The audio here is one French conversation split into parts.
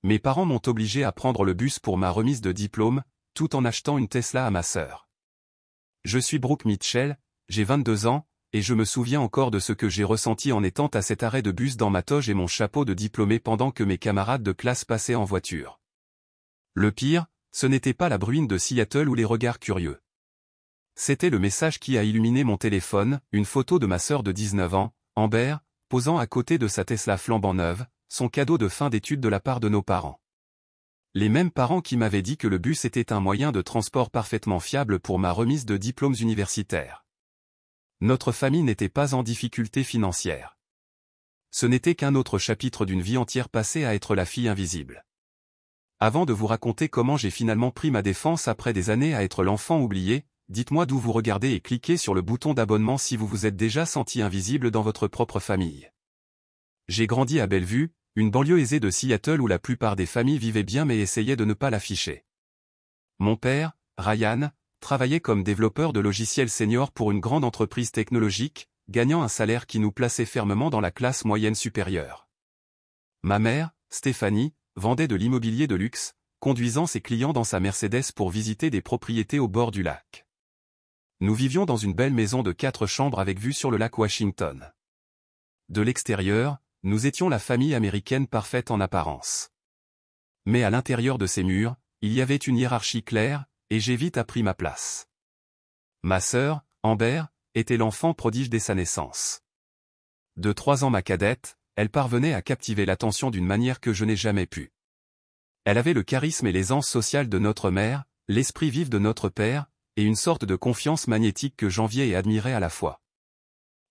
Mes parents m'ont obligé à prendre le bus pour ma remise de diplôme, tout en achetant une Tesla à ma sœur. Je suis Brooke Mitchell, j'ai 22 ans, et je me souviens encore de ce que j'ai ressenti en étant à cet arrêt de bus dans ma toge et mon chapeau de diplômé pendant que mes camarades de classe passaient en voiture. Le pire, ce n'était pas la bruine de Seattle ou les regards curieux. C'était le message qui a illuminé mon téléphone, une photo de ma sœur de 19 ans, Amber, posant à côté de sa Tesla flambant neuve, son cadeau de fin d'études de la part de nos parents. Les mêmes parents qui m'avaient dit que le bus était un moyen de transport parfaitement fiable pour ma remise de diplômes universitaires. Notre famille n'était pas en difficulté financière. Ce n'était qu'un autre chapitre d'une vie entière passée à être la fille invisible. Avant de vous raconter comment j'ai finalement pris ma défense après des années à être l'enfant oublié, dites-moi d'où vous regardez et cliquez sur le bouton d'abonnement si vous vous êtes déjà senti invisible dans votre propre famille. J'ai grandi à Bellevue, une banlieue aisée de Seattle où la plupart des familles vivaient bien mais essayaient de ne pas l'afficher. Mon père, Ryan, travaillait comme développeur de logiciels senior pour une grande entreprise technologique, gagnant un salaire qui nous plaçait fermement dans la classe moyenne supérieure. Ma mère, Stéphanie, vendait de l'immobilier de luxe, conduisant ses clients dans sa Mercedes pour visiter des propriétés au bord du lac. Nous vivions dans une belle maison de 4 chambres avec vue sur le lac Washington. De l'extérieur, nous étions la famille américaine parfaite en apparence. Mais à l'intérieur de ces murs, il y avait une hiérarchie claire, et j'ai vite appris ma place. Ma sœur, Amber, était l'enfant prodige dès sa naissance. De 3 ans ma cadette, elle parvenait à captiver l'attention d'une manière que je n'ai jamais pu. Elle avait le charisme et l'aisance sociale de notre mère, l'esprit vif de notre père, et une sorte de confiance magnétique que j'enviais et admirais à la fois.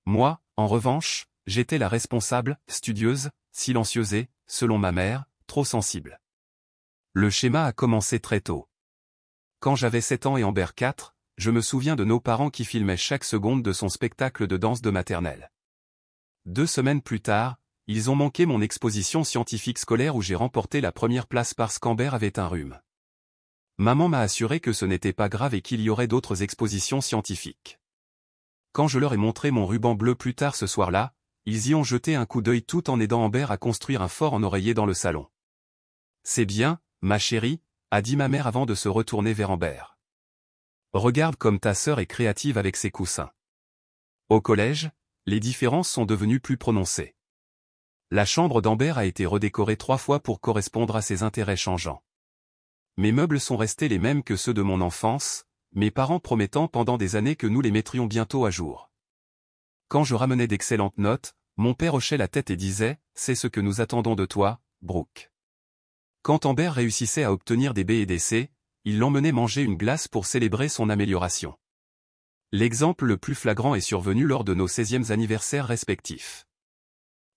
Moi, en revanche, j'étais la responsable, studieuse, silencieuse et, selon ma mère, trop sensible. Le schéma a commencé très tôt. Quand j'avais 7 ans et Amber 4, je me souviens de nos parents qui filmaient chaque seconde de son spectacle de danse de maternelle. 2 semaines plus tard, ils ont manqué mon exposition scientifique scolaire où j'ai remporté la première place parce qu'Amber avait un rhume. Maman m'a assuré que ce n'était pas grave et qu'il y aurait d'autres expositions scientifiques. Quand je leur ai montré mon ruban bleu plus tard ce soir-là, ils y ont jeté un coup d'œil tout en aidant Amber à construire un fort en oreiller dans le salon. « C'est bien, ma chérie », a dit ma mère avant de se retourner vers Amber. « Regarde comme ta sœur est créative avec ses coussins. » Au collège, les différences sont devenues plus prononcées. La chambre d'Amber a été redécorée 3 fois pour correspondre à ses intérêts changeants. Mes meubles sont restés les mêmes que ceux de mon enfance, mes parents promettant pendant des années que nous les mettrions bientôt à jour. Quand je ramenais d'excellentes notes, mon père hochait la tête et disait « C'est ce que nous attendons de toi, Brooke ». Quand Amber réussissait à obtenir des B et des C, il l'emmenait manger une glace pour célébrer son amélioration. L'exemple le plus flagrant est survenu lors de nos 16e anniversaires respectifs.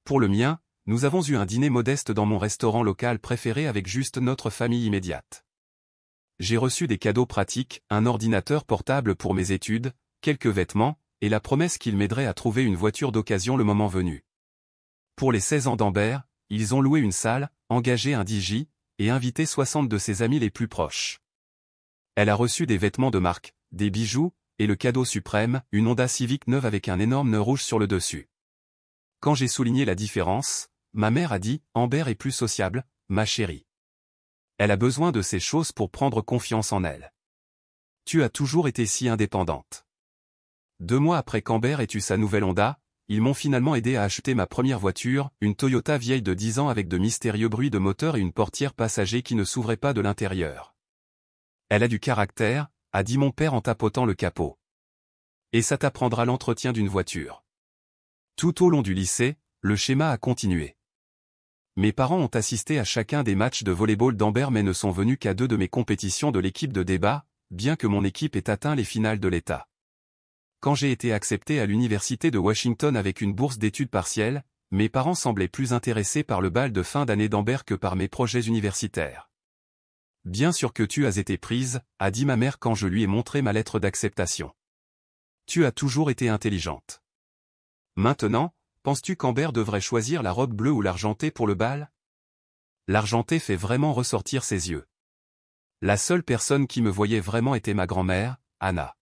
Pour le mien, nous avons eu un dîner modeste dans mon restaurant local préféré avec juste notre famille immédiate. J'ai reçu des cadeaux pratiques, un ordinateur portable pour mes études, quelques vêtements, et la promesse qu'ils m'aideraient à trouver une voiture d'occasion le moment venu. Pour les 16 ans d'Amber, ils ont loué une salle, engagé un DJ, et invité 60 de ses amis les plus proches. Elle a reçu des vêtements de marque, des bijoux, et le cadeau suprême, une Honda Civic neuve avec un énorme nœud rouge sur le dessus. Quand j'ai souligné la différence, ma mère a dit « Amber est plus sociable, ma chérie. Elle a besoin de ces choses pour prendre confiance en elle. Tu as toujours été si indépendante. » 2 mois après qu'Amber ait eu sa nouvelle Honda, ils m'ont finalement aidé à acheter ma première voiture, une Toyota vieille de 10 ans avec de mystérieux bruits de moteur et une portière passager qui ne s'ouvrait pas de l'intérieur. Elle a du caractère, a dit mon père en tapotant le capot. Et ça t'apprendra l'entretien d'une voiture. Tout au long du lycée, le schéma a continué. Mes parents ont assisté à chacun des matchs de volley-ball d'Amber mais ne sont venus qu'à 2 de mes compétitions de l'équipe de débat, bien que mon équipe ait atteint les finales de l'État. Quand j'ai été accepté à l'université de Washington avec une bourse d'études partielle, mes parents semblaient plus intéressés par le bal de fin d'année d'Amber que par mes projets universitaires. « Bien sûr que tu as été prise », a dit ma mère quand je lui ai montré ma lettre d'acceptation. « Tu as toujours été intelligente. Maintenant, penses-tu qu'Amber devrait choisir la robe bleue ou l'argentée pour le bal ? L'argenté fait vraiment ressortir ses yeux. La seule personne qui me voyait vraiment était ma grand-mère, Anna.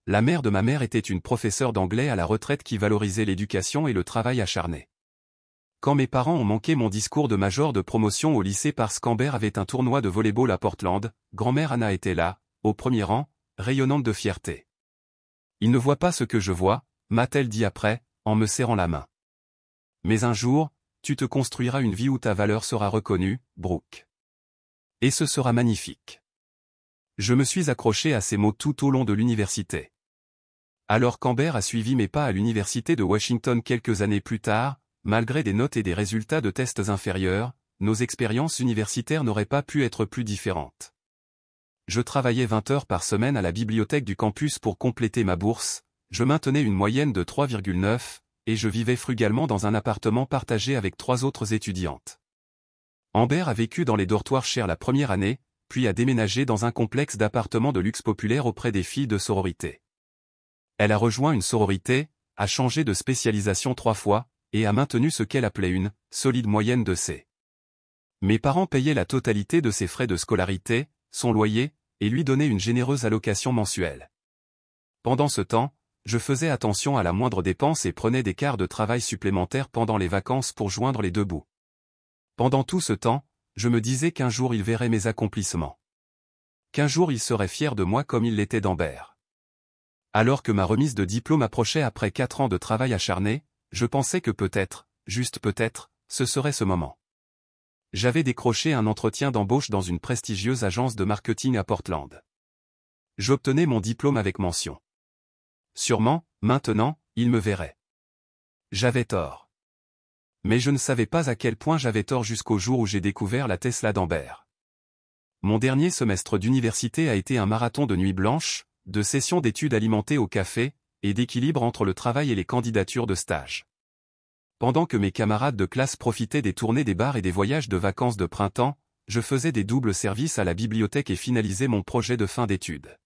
La mère de ma mère était une professeure d'anglais à la retraite qui valorisait l'éducation et le travail acharné. Quand mes parents ont manqué mon discours de major de promotion au lycée parce qu'Amber avait un tournoi de volley-ball à Portland, grand-mère Anna était là, au premier rang, rayonnante de fierté. Il ne voit pas ce que je vois, m'a-t-elle dit après, en me serrant la main. Mais un jour, tu te construiras une vie où ta valeur sera reconnue, Brooke. Et ce sera magnifique. Je me suis accroché à ces mots tout au long de l'université. Alors qu'Amber a suivi mes pas à l'université de Washington quelques années plus tard, malgré des notes et des résultats de tests inférieurs, nos expériences universitaires n'auraient pas pu être plus différentes. Je travaillais 20 heures par semaine à la bibliothèque du campus pour compléter ma bourse, je maintenais une moyenne de 3,9, et je vivais frugalement dans un appartement partagé avec 3 autres étudiantes. Amber a vécu dans les dortoirs chers la première année, puis a déménagé dans un complexe d'appartements de luxe populaire auprès des filles de sororité. Elle a rejoint une sororité, a changé de spécialisation 3 fois, et a maintenu ce qu'elle appelait une solide moyenne de C. Mes parents payaient la totalité de ses frais de scolarité, son loyer, et lui donnaient une généreuse allocation mensuelle. Pendant ce temps, je faisais attention à la moindre dépense et prenais des quarts de travail supplémentaires pendant les vacances pour joindre les deux bouts. Pendant tout ce temps, je me disais qu'un jour il verrait mes accomplissements. Qu'un jour il serait fier de moi comme il l'était d'Amber. Alors que ma remise de diplôme approchait après 4 ans de travail acharné, je pensais que peut-être, juste peut-être, ce serait ce moment. J'avais décroché un entretien d'embauche dans une prestigieuse agence de marketing à Portland. J'obtenais mon diplôme avec mention. Sûrement, maintenant, il me verrait. J'avais tort. Mais je ne savais pas à quel point j'avais tort jusqu'au jour où j'ai découvert la Tesla d'Amber. Mon dernier semestre d'université a été un marathon de nuits blanches, de sessions d'études alimentées au café, et d'équilibre entre le travail et les candidatures de stage. Pendant que mes camarades de classe profitaient des tournées des bars et des voyages de vacances de printemps, je faisais des doubles services à la bibliothèque et finalisais mon projet de fin d'études.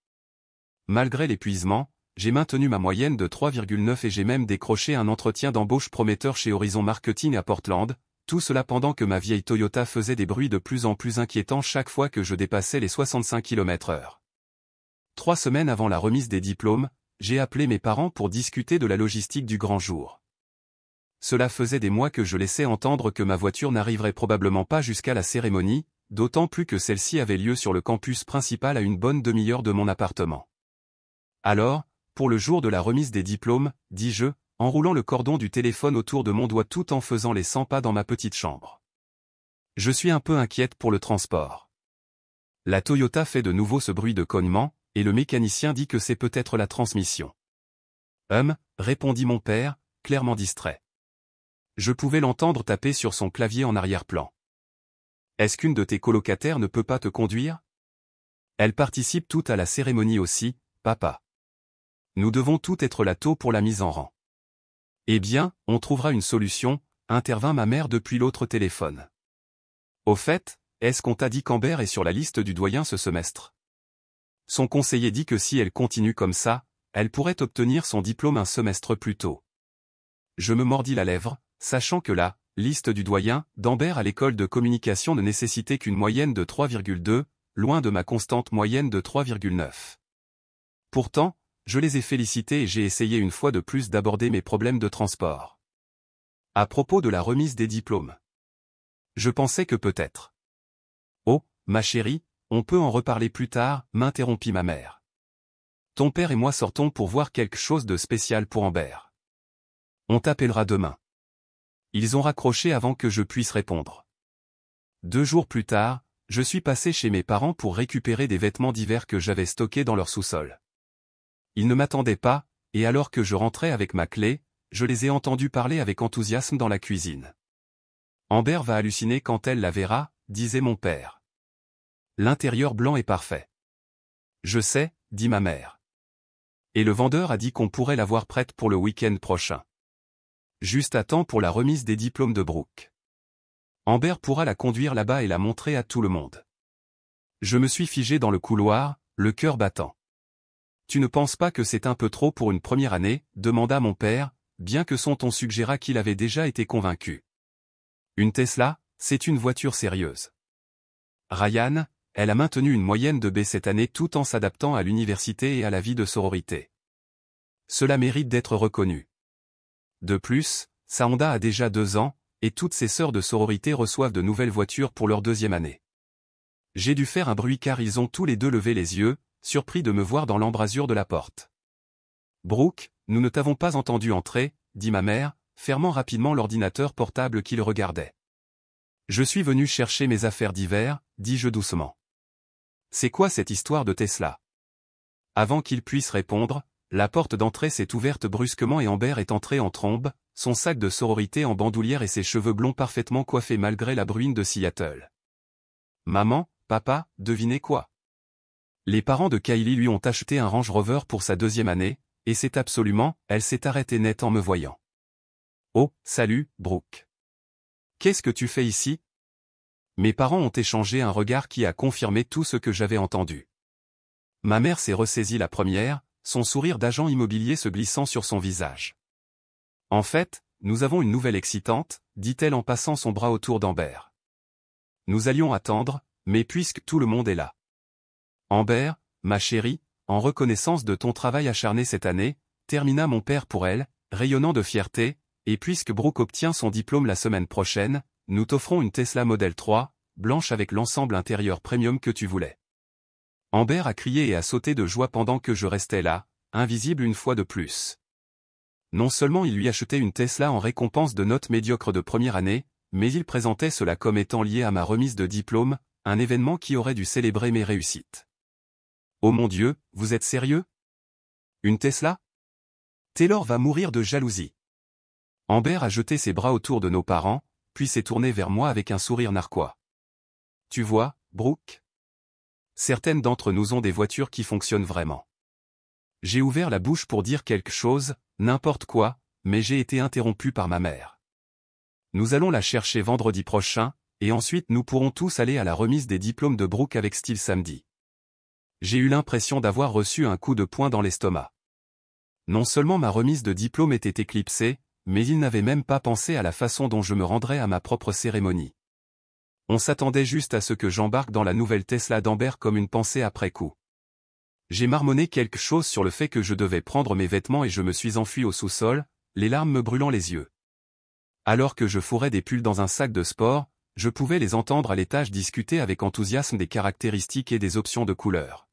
Malgré l'épuisement, j'ai maintenu ma moyenne de 3,9 et j'ai même décroché un entretien d'embauche prometteur chez Horizon Marketing à Portland, tout cela pendant que ma vieille Toyota faisait des bruits de plus en plus inquiétants chaque fois que je dépassais les 65 km/h. 3 semaines avant la remise des diplômes, j'ai appelé mes parents pour discuter de la logistique du grand jour. Cela faisait des mois que je laissais entendre que ma voiture n'arriverait probablement pas jusqu'à la cérémonie, d'autant plus que celle-ci avait lieu sur le campus principal à une bonne demi-heure de mon appartement. Alors, pour le jour de la remise des diplômes, dis-je, en roulant le cordon du téléphone autour de mon doigt tout en faisant les 100 pas dans ma petite chambre. Je suis un peu inquiète pour le transport. La Toyota fait de nouveau ce bruit de cognement, et le mécanicien dit que c'est peut-être la transmission. Répondit mon père, clairement distrait. Je pouvais l'entendre taper sur son clavier en arrière-plan. Est-ce qu'une de tes colocataires ne peut pas te conduire? Elle participe toute à la cérémonie aussi, papa. Nous devons tout être là tôt pour la mise en rang. Eh bien, on trouvera une solution, intervint ma mère depuis l'autre téléphone. Au fait, est-ce qu'on t'a dit qu'Amber est sur la liste du doyen ce semestre? Son conseiller dit que si elle continue comme ça, elle pourrait obtenir son diplôme un semestre plus tôt. Je me mordis la lèvre, sachant que la liste du doyen d'Amber à l'école de communication ne nécessitait qu'une moyenne de 3,2, loin de ma constante moyenne de 3,9. Pourtant, je les ai félicités et j'ai essayé une fois de plus d'aborder mes problèmes de transport. À propos de la remise des diplômes. Je pensais que peut-être. Oh, ma chérie, on peut en reparler plus tard, m'interrompit ma mère. Ton père et moi sortons pour voir quelque chose de spécial pour Amber. On t'appellera demain. Ils ont raccroché avant que je puisse répondre. 2 jours plus tard, je suis passé chez mes parents pour récupérer des vêtements d'hiver que j'avais stockés dans leur sous-sol. Ils ne m'attendaient pas, et alors que je rentrais avec ma clé, je les ai entendus parler avec enthousiasme dans la cuisine. Amber va halluciner quand elle la verra, disait mon père. L'intérieur blanc est parfait. Je sais, dit ma mère. Et le vendeur a dit qu'on pourrait la voir prête pour le week-end prochain. Juste à temps pour la remise des diplômes de Brooke. Amber pourra la conduire là-bas et la montrer à tout le monde. Je me suis figé dans le couloir, le cœur battant. Tu ne penses pas que c'est un peu trop pour une première année, demanda mon père, bien que son ton suggéra qu'il avait déjà été convaincu. Une Tesla, c'est une voiture sérieuse. Ryan, elle a maintenu une moyenne de B cette année tout en s'adaptant à l'université et à la vie de sororité. Cela mérite d'être reconnu. De plus, sa Honda a déjà 2 ans, et toutes ses sœurs de sororité reçoivent de nouvelles voitures pour leur deuxième année. J'ai dû faire un bruit car ils ont tous les deux levé les yeux, surpris de me voir dans l'embrasure de la porte. « Brooke, nous ne t'avons pas entendu entrer », dit ma mère, fermant rapidement l'ordinateur portable qu'il regardait. « Je suis venu chercher mes affaires d'hiver », dis-je doucement. « C'est quoi cette histoire de Tesla ?» Avant qu'il puisse répondre, la porte d'entrée s'est ouverte brusquement et Amber est entrée en trombe, son sac de sororité en bandoulière et ses cheveux blonds parfaitement coiffés malgré la bruine de Seattle. « Maman, papa, devinez quoi ? Les parents de Kylie lui ont acheté un Range Rover pour sa deuxième année, et c'est absolument, elle s'est arrêtée net en me voyant. « Oh, salut, Brooke. Qu'est-ce que tu fais ici ?» Mes parents ont échangé un regard qui a confirmé tout ce que j'avais entendu. Ma mère s'est ressaisie la première, son sourire d'agent immobilier se glissant sur son visage. « En fait, nous avons une nouvelle excitante, » dit-elle en passant son bras autour d'Amber. Nous allions attendre, mais puisque tout le monde est là. Amber, ma chérie, en reconnaissance de ton travail acharné cette année, termina mon père pour elle, rayonnant de fierté, et puisque Brooke obtient son diplôme la semaine prochaine, nous t'offrons une Tesla Model 3, blanche avec l'ensemble intérieur premium que tu voulais. Amber a crié et a sauté de joie pendant que je restais là, invisible une fois de plus. Non seulement il lui achetait une Tesla en récompense de notes médiocres de première année, mais il présentait cela comme étant lié à ma remise de diplôme, un événement qui aurait dû célébrer mes réussites. Oh mon Dieu, vous êtes sérieux? Une Tesla? Taylor va mourir de jalousie. Amber a jeté ses bras autour de nos parents, puis s'est tournée vers moi avec un sourire narquois. Tu vois, Brooke? Certaines d'entre nous ont des voitures qui fonctionnent vraiment. J'ai ouvert la bouche pour dire quelque chose, n'importe quoi, mais j'ai été interrompu par ma mère. Nous allons la chercher vendredi prochain, et ensuite nous pourrons tous aller à la remise des diplômes de Brooke avec style samedi. J'ai eu l'impression d'avoir reçu un coup de poing dans l'estomac. Non seulement ma remise de diplôme était éclipsée, mais il n'avait même pas pensé à la façon dont je me rendrais à ma propre cérémonie. On s'attendait juste à ce que j'embarque dans la nouvelle Tesla d'Amber comme une pensée après coup. J'ai marmonné quelque chose sur le fait que je devais prendre mes vêtements et je me suis enfui au sous-sol, les larmes me brûlant les yeux. Alors que je fourrais des pulls dans un sac de sport, je pouvais les entendre à l'étage discuter avec enthousiasme des caractéristiques et des options de couleurs.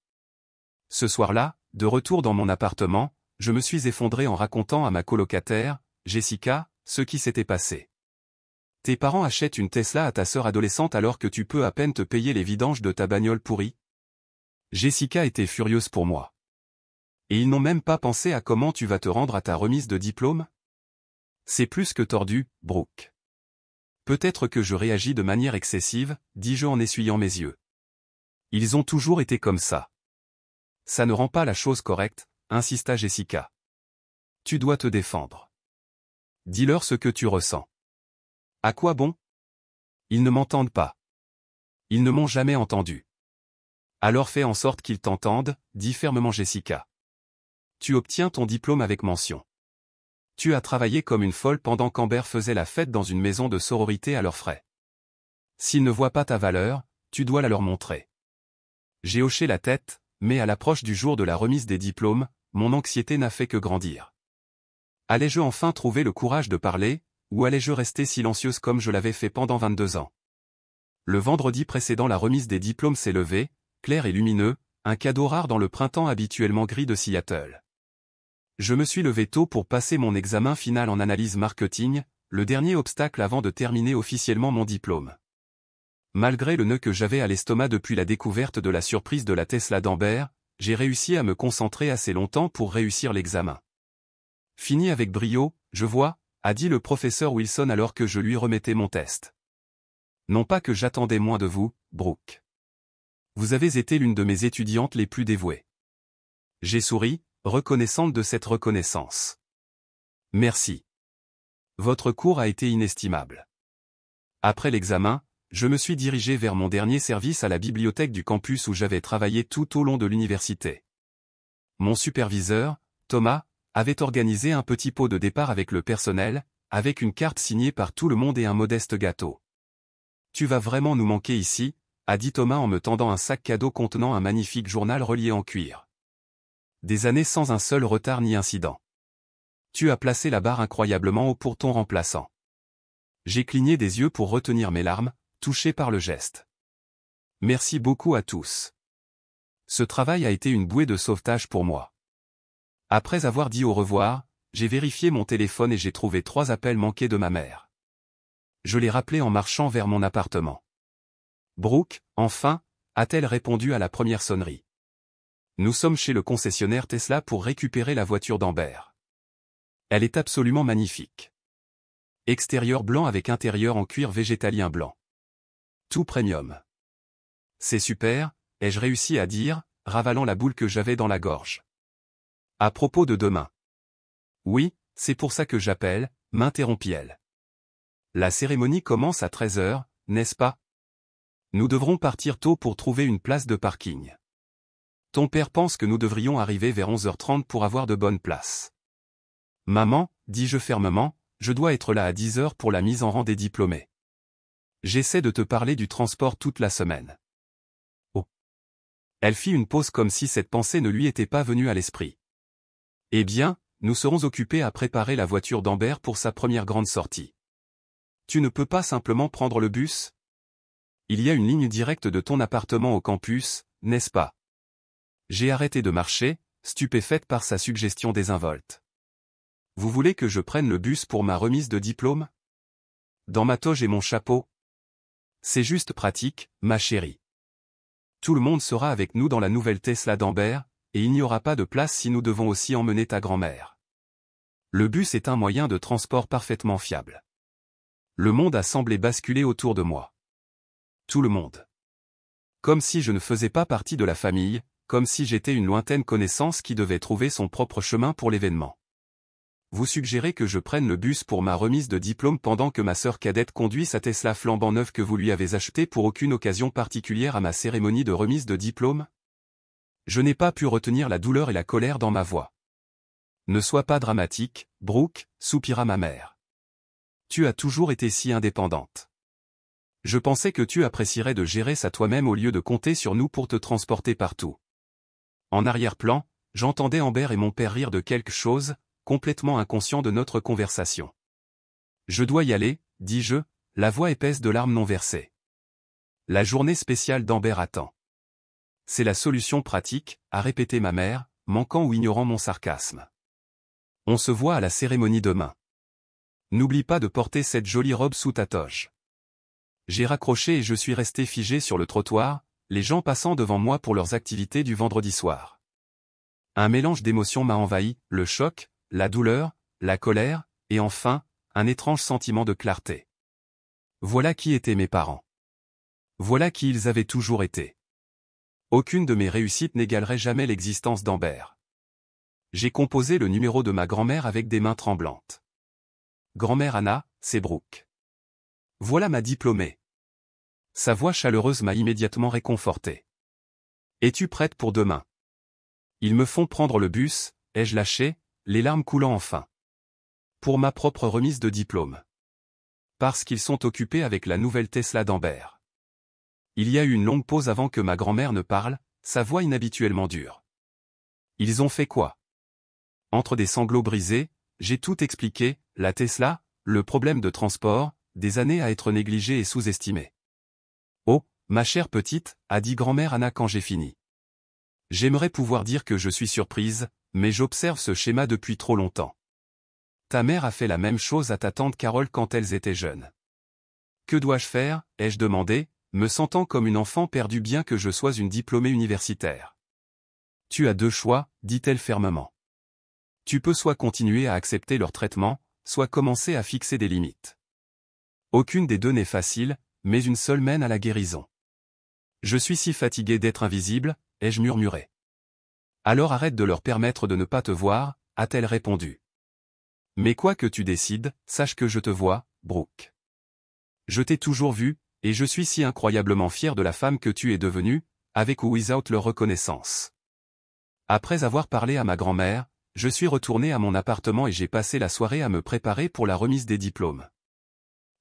Ce soir-là, de retour dans mon appartement, je me suis effondré en racontant à ma colocataire, Jessica, ce qui s'était passé. Tes parents achètent une Tesla à ta sœur adolescente alors que tu peux à peine te payer les vidanges de ta bagnole pourrie? Jessica était furieuse pour moi. Et ils n'ont même pas pensé à comment tu vas te rendre à ta remise de diplôme? C'est plus que tordu, Brooke. Peut-être que je réagis de manière excessive, dis-je en essuyant mes yeux. Ils ont toujours été comme ça. Ça ne rend pas la chose correcte, insista Jessica. Tu dois te défendre. Dis-leur ce que tu ressens. À quoi bon? Ils ne m'entendent pas. Ils ne m'ont jamais entendu. Alors fais en sorte qu'ils t'entendent, dit fermement Jessica. Tu obtiens ton diplôme avec mention. Tu as travaillé comme une folle pendant qu'Amber faisait la fête dans une maison de sororité à leurs frais. S'ils ne voient pas ta valeur, tu dois la leur montrer. J'ai hoché la tête, mais à l'approche du jour de la remise des diplômes, mon anxiété n'a fait que grandir. Allais-je enfin trouver le courage de parler, ou allais-je rester silencieuse comme je l'avais fait pendant 22 ans? Le vendredi précédant la remise des diplômes s'est levé, clair et lumineux, un cadeau rare dans le printemps habituellement gris de Seattle. Je me suis levé tôt pour passer mon examen final en analyse marketing, le dernier obstacle avant de terminer officiellement mon diplôme. Malgré le nœud que j'avais à l'estomac depuis la découverte de la surprise de la Tesla d'Amber, j'ai réussi à me concentrer assez longtemps pour réussir l'examen. Fini avec brio, je vois, a dit le professeur Wilson alors que je lui remettais mon test. Non pas que j'attendais moins de vous, Brooke. Vous avez été l'une de mes étudiantes les plus dévouées. J'ai souri, reconnaissante de cette reconnaissance. Merci. Votre cours a été inestimable. Après l'examen, je me suis dirigé vers mon dernier service à la bibliothèque du campus où j'avais travaillé tout au long de l'université. Mon superviseur, Thomas, avait organisé un petit pot de départ avec le personnel, avec une carte signée par tout le monde et un modeste gâteau. Tu vas vraiment nous manquer ici, a dit Thomas en me tendant un sac cadeau contenant un magnifique journal relié en cuir. Des années sans un seul retard ni incident. Tu as placé la barre incroyablement haut pour ton remplaçant. J'ai cligné des yeux pour retenir mes larmes, touché par le geste. Merci beaucoup à tous. Ce travail a été une bouée de sauvetage pour moi. Après avoir dit au revoir, j'ai vérifié mon téléphone et j'ai trouvé 3 appels manqués de ma mère. Je l'ai rappelée en marchant vers mon appartement. Brooke, enfin, a-t-elle répondu à la première sonnerie. Nous sommes chez le concessionnaire Tesla pour récupérer la voiture d'Amber. Elle est absolument magnifique. Extérieur blanc avec intérieur en cuir végétalien blanc. Tout premium. C'est super, ai-je réussi à dire, ravalant la boule que j'avais dans la gorge. À propos de demain. Oui, c'est pour ça que j'appelle, m'interrompit-elle. La cérémonie commence à 13h, n'est-ce pas? Nous devrons partir tôt pour trouver une place de parking. Ton père pense que nous devrions arriver vers 11h30 pour avoir de bonnes places. Maman, dis-je fermement, je dois être là à 10h pour la mise en rang des diplômés. J'essaie de te parler du transport toute la semaine. Oh. Elle fit une pause comme si cette pensée ne lui était pas venue à l'esprit. Eh bien, nous serons occupés à préparer la voiture d'Amber pour sa première grande sortie. Tu ne peux pas simplement prendre le bus? Il y a une ligne directe de ton appartement au campus, n'est-ce pas? J'ai arrêté de marcher, stupéfaite par sa suggestion désinvolte. Vous voulez que je prenne le bus pour ma remise de diplôme? Dans ma toge et mon chapeau? C'est juste pratique, ma chérie. Tout le monde sera avec nous dans la nouvelle Tesla d'Amber, et il n'y aura pas de place si nous devons aussi emmener ta grand-mère. Le bus est un moyen de transport parfaitement fiable. Le monde a semblé basculer autour de moi. Tout le monde. Comme si je ne faisais pas partie de la famille, comme si j'étais une lointaine connaissance qui devait trouver son propre chemin pour l'événement. Vous suggérez que je prenne le bus pour ma remise de diplôme pendant que ma sœur cadette conduit sa Tesla flambant neuve que vous lui avez achetée pour aucune occasion particulière à ma cérémonie de remise de diplôme? Je n'ai pas pu retenir la douleur et la colère dans ma voix. Ne sois pas dramatique, Brooke, soupira ma mère. Tu as toujours été si indépendante. Je pensais que tu apprécierais de gérer ça toi-même au lieu de compter sur nous pour te transporter partout. En arrière-plan, j'entendais Amber et mon père rire de quelque chose, complètement inconscient de notre conversation. Je dois y aller, dis-je, la voix épaisse de larmes non versées. La journée spéciale d'Amber attend. C'est la solution pratique, a répété ma mère, manquant ou ignorant mon sarcasme. On se voit à la cérémonie demain. N'oublie pas de porter cette jolie robe sous ta toge. J'ai raccroché et je suis resté figé sur le trottoir, les gens passant devant moi pour leurs activités du vendredi soir. Un mélange d'émotions m'a envahi, le choc, la douleur, la colère, et enfin, un étrange sentiment de clarté. Voilà qui étaient mes parents. Voilà qui ils avaient toujours été. Aucune de mes réussites n'égalerait jamais l'existence d'Amber. J'ai composé le numéro de ma grand-mère avec des mains tremblantes. Grand-mère Anna, c'est Brooke. Voilà ma diplômée. Sa voix chaleureuse m'a immédiatement réconforté. Es-tu prête pour demain? Ils me font prendre le bus, ai-je lâché, les larmes coulant enfin. Pour ma propre remise de diplôme. Parce qu'ils sont occupés avec la nouvelle Tesla d'Amber. Il y a eu une longue pause avant que ma grand-mère ne parle, sa voix inhabituellement dure. Ils ont fait quoi? Entre des sanglots brisés, j'ai tout expliqué, la Tesla, le problème de transport, des années à être négligé et sous-estimé. Oh, ma chère petite, a dit grand-mère Anna quand j'ai fini. J'aimerais pouvoir dire que je suis surprise, mais j'observe ce schéma depuis trop longtemps. Ta mère a fait la même chose à ta tante Carole quand elles étaient jeunes. Que dois-je faire, ai-je demandé, me sentant comme une enfant perdue bien que je sois une diplômée universitaire. Tu as 2 choix, dit-elle fermement. Tu peux soit continuer à accepter leur traitement, soit commencer à fixer des limites. Aucune des deux n'est facile, mais une seule mène à la guérison. Je suis si fatigué d'être invisible, ai-je murmuré. Alors arrête de leur permettre de ne pas te voir, a-t-elle répondu. Mais quoi que tu décides, sache que je te vois, Brooke. Je t'ai toujours vu, et je suis si incroyablement fier de la femme que tu es devenue, avec ou without leur reconnaissance. Après avoir parlé à ma grand-mère, je suis retourné à mon appartement et j'ai passé la soirée à me préparer pour la remise des diplômes.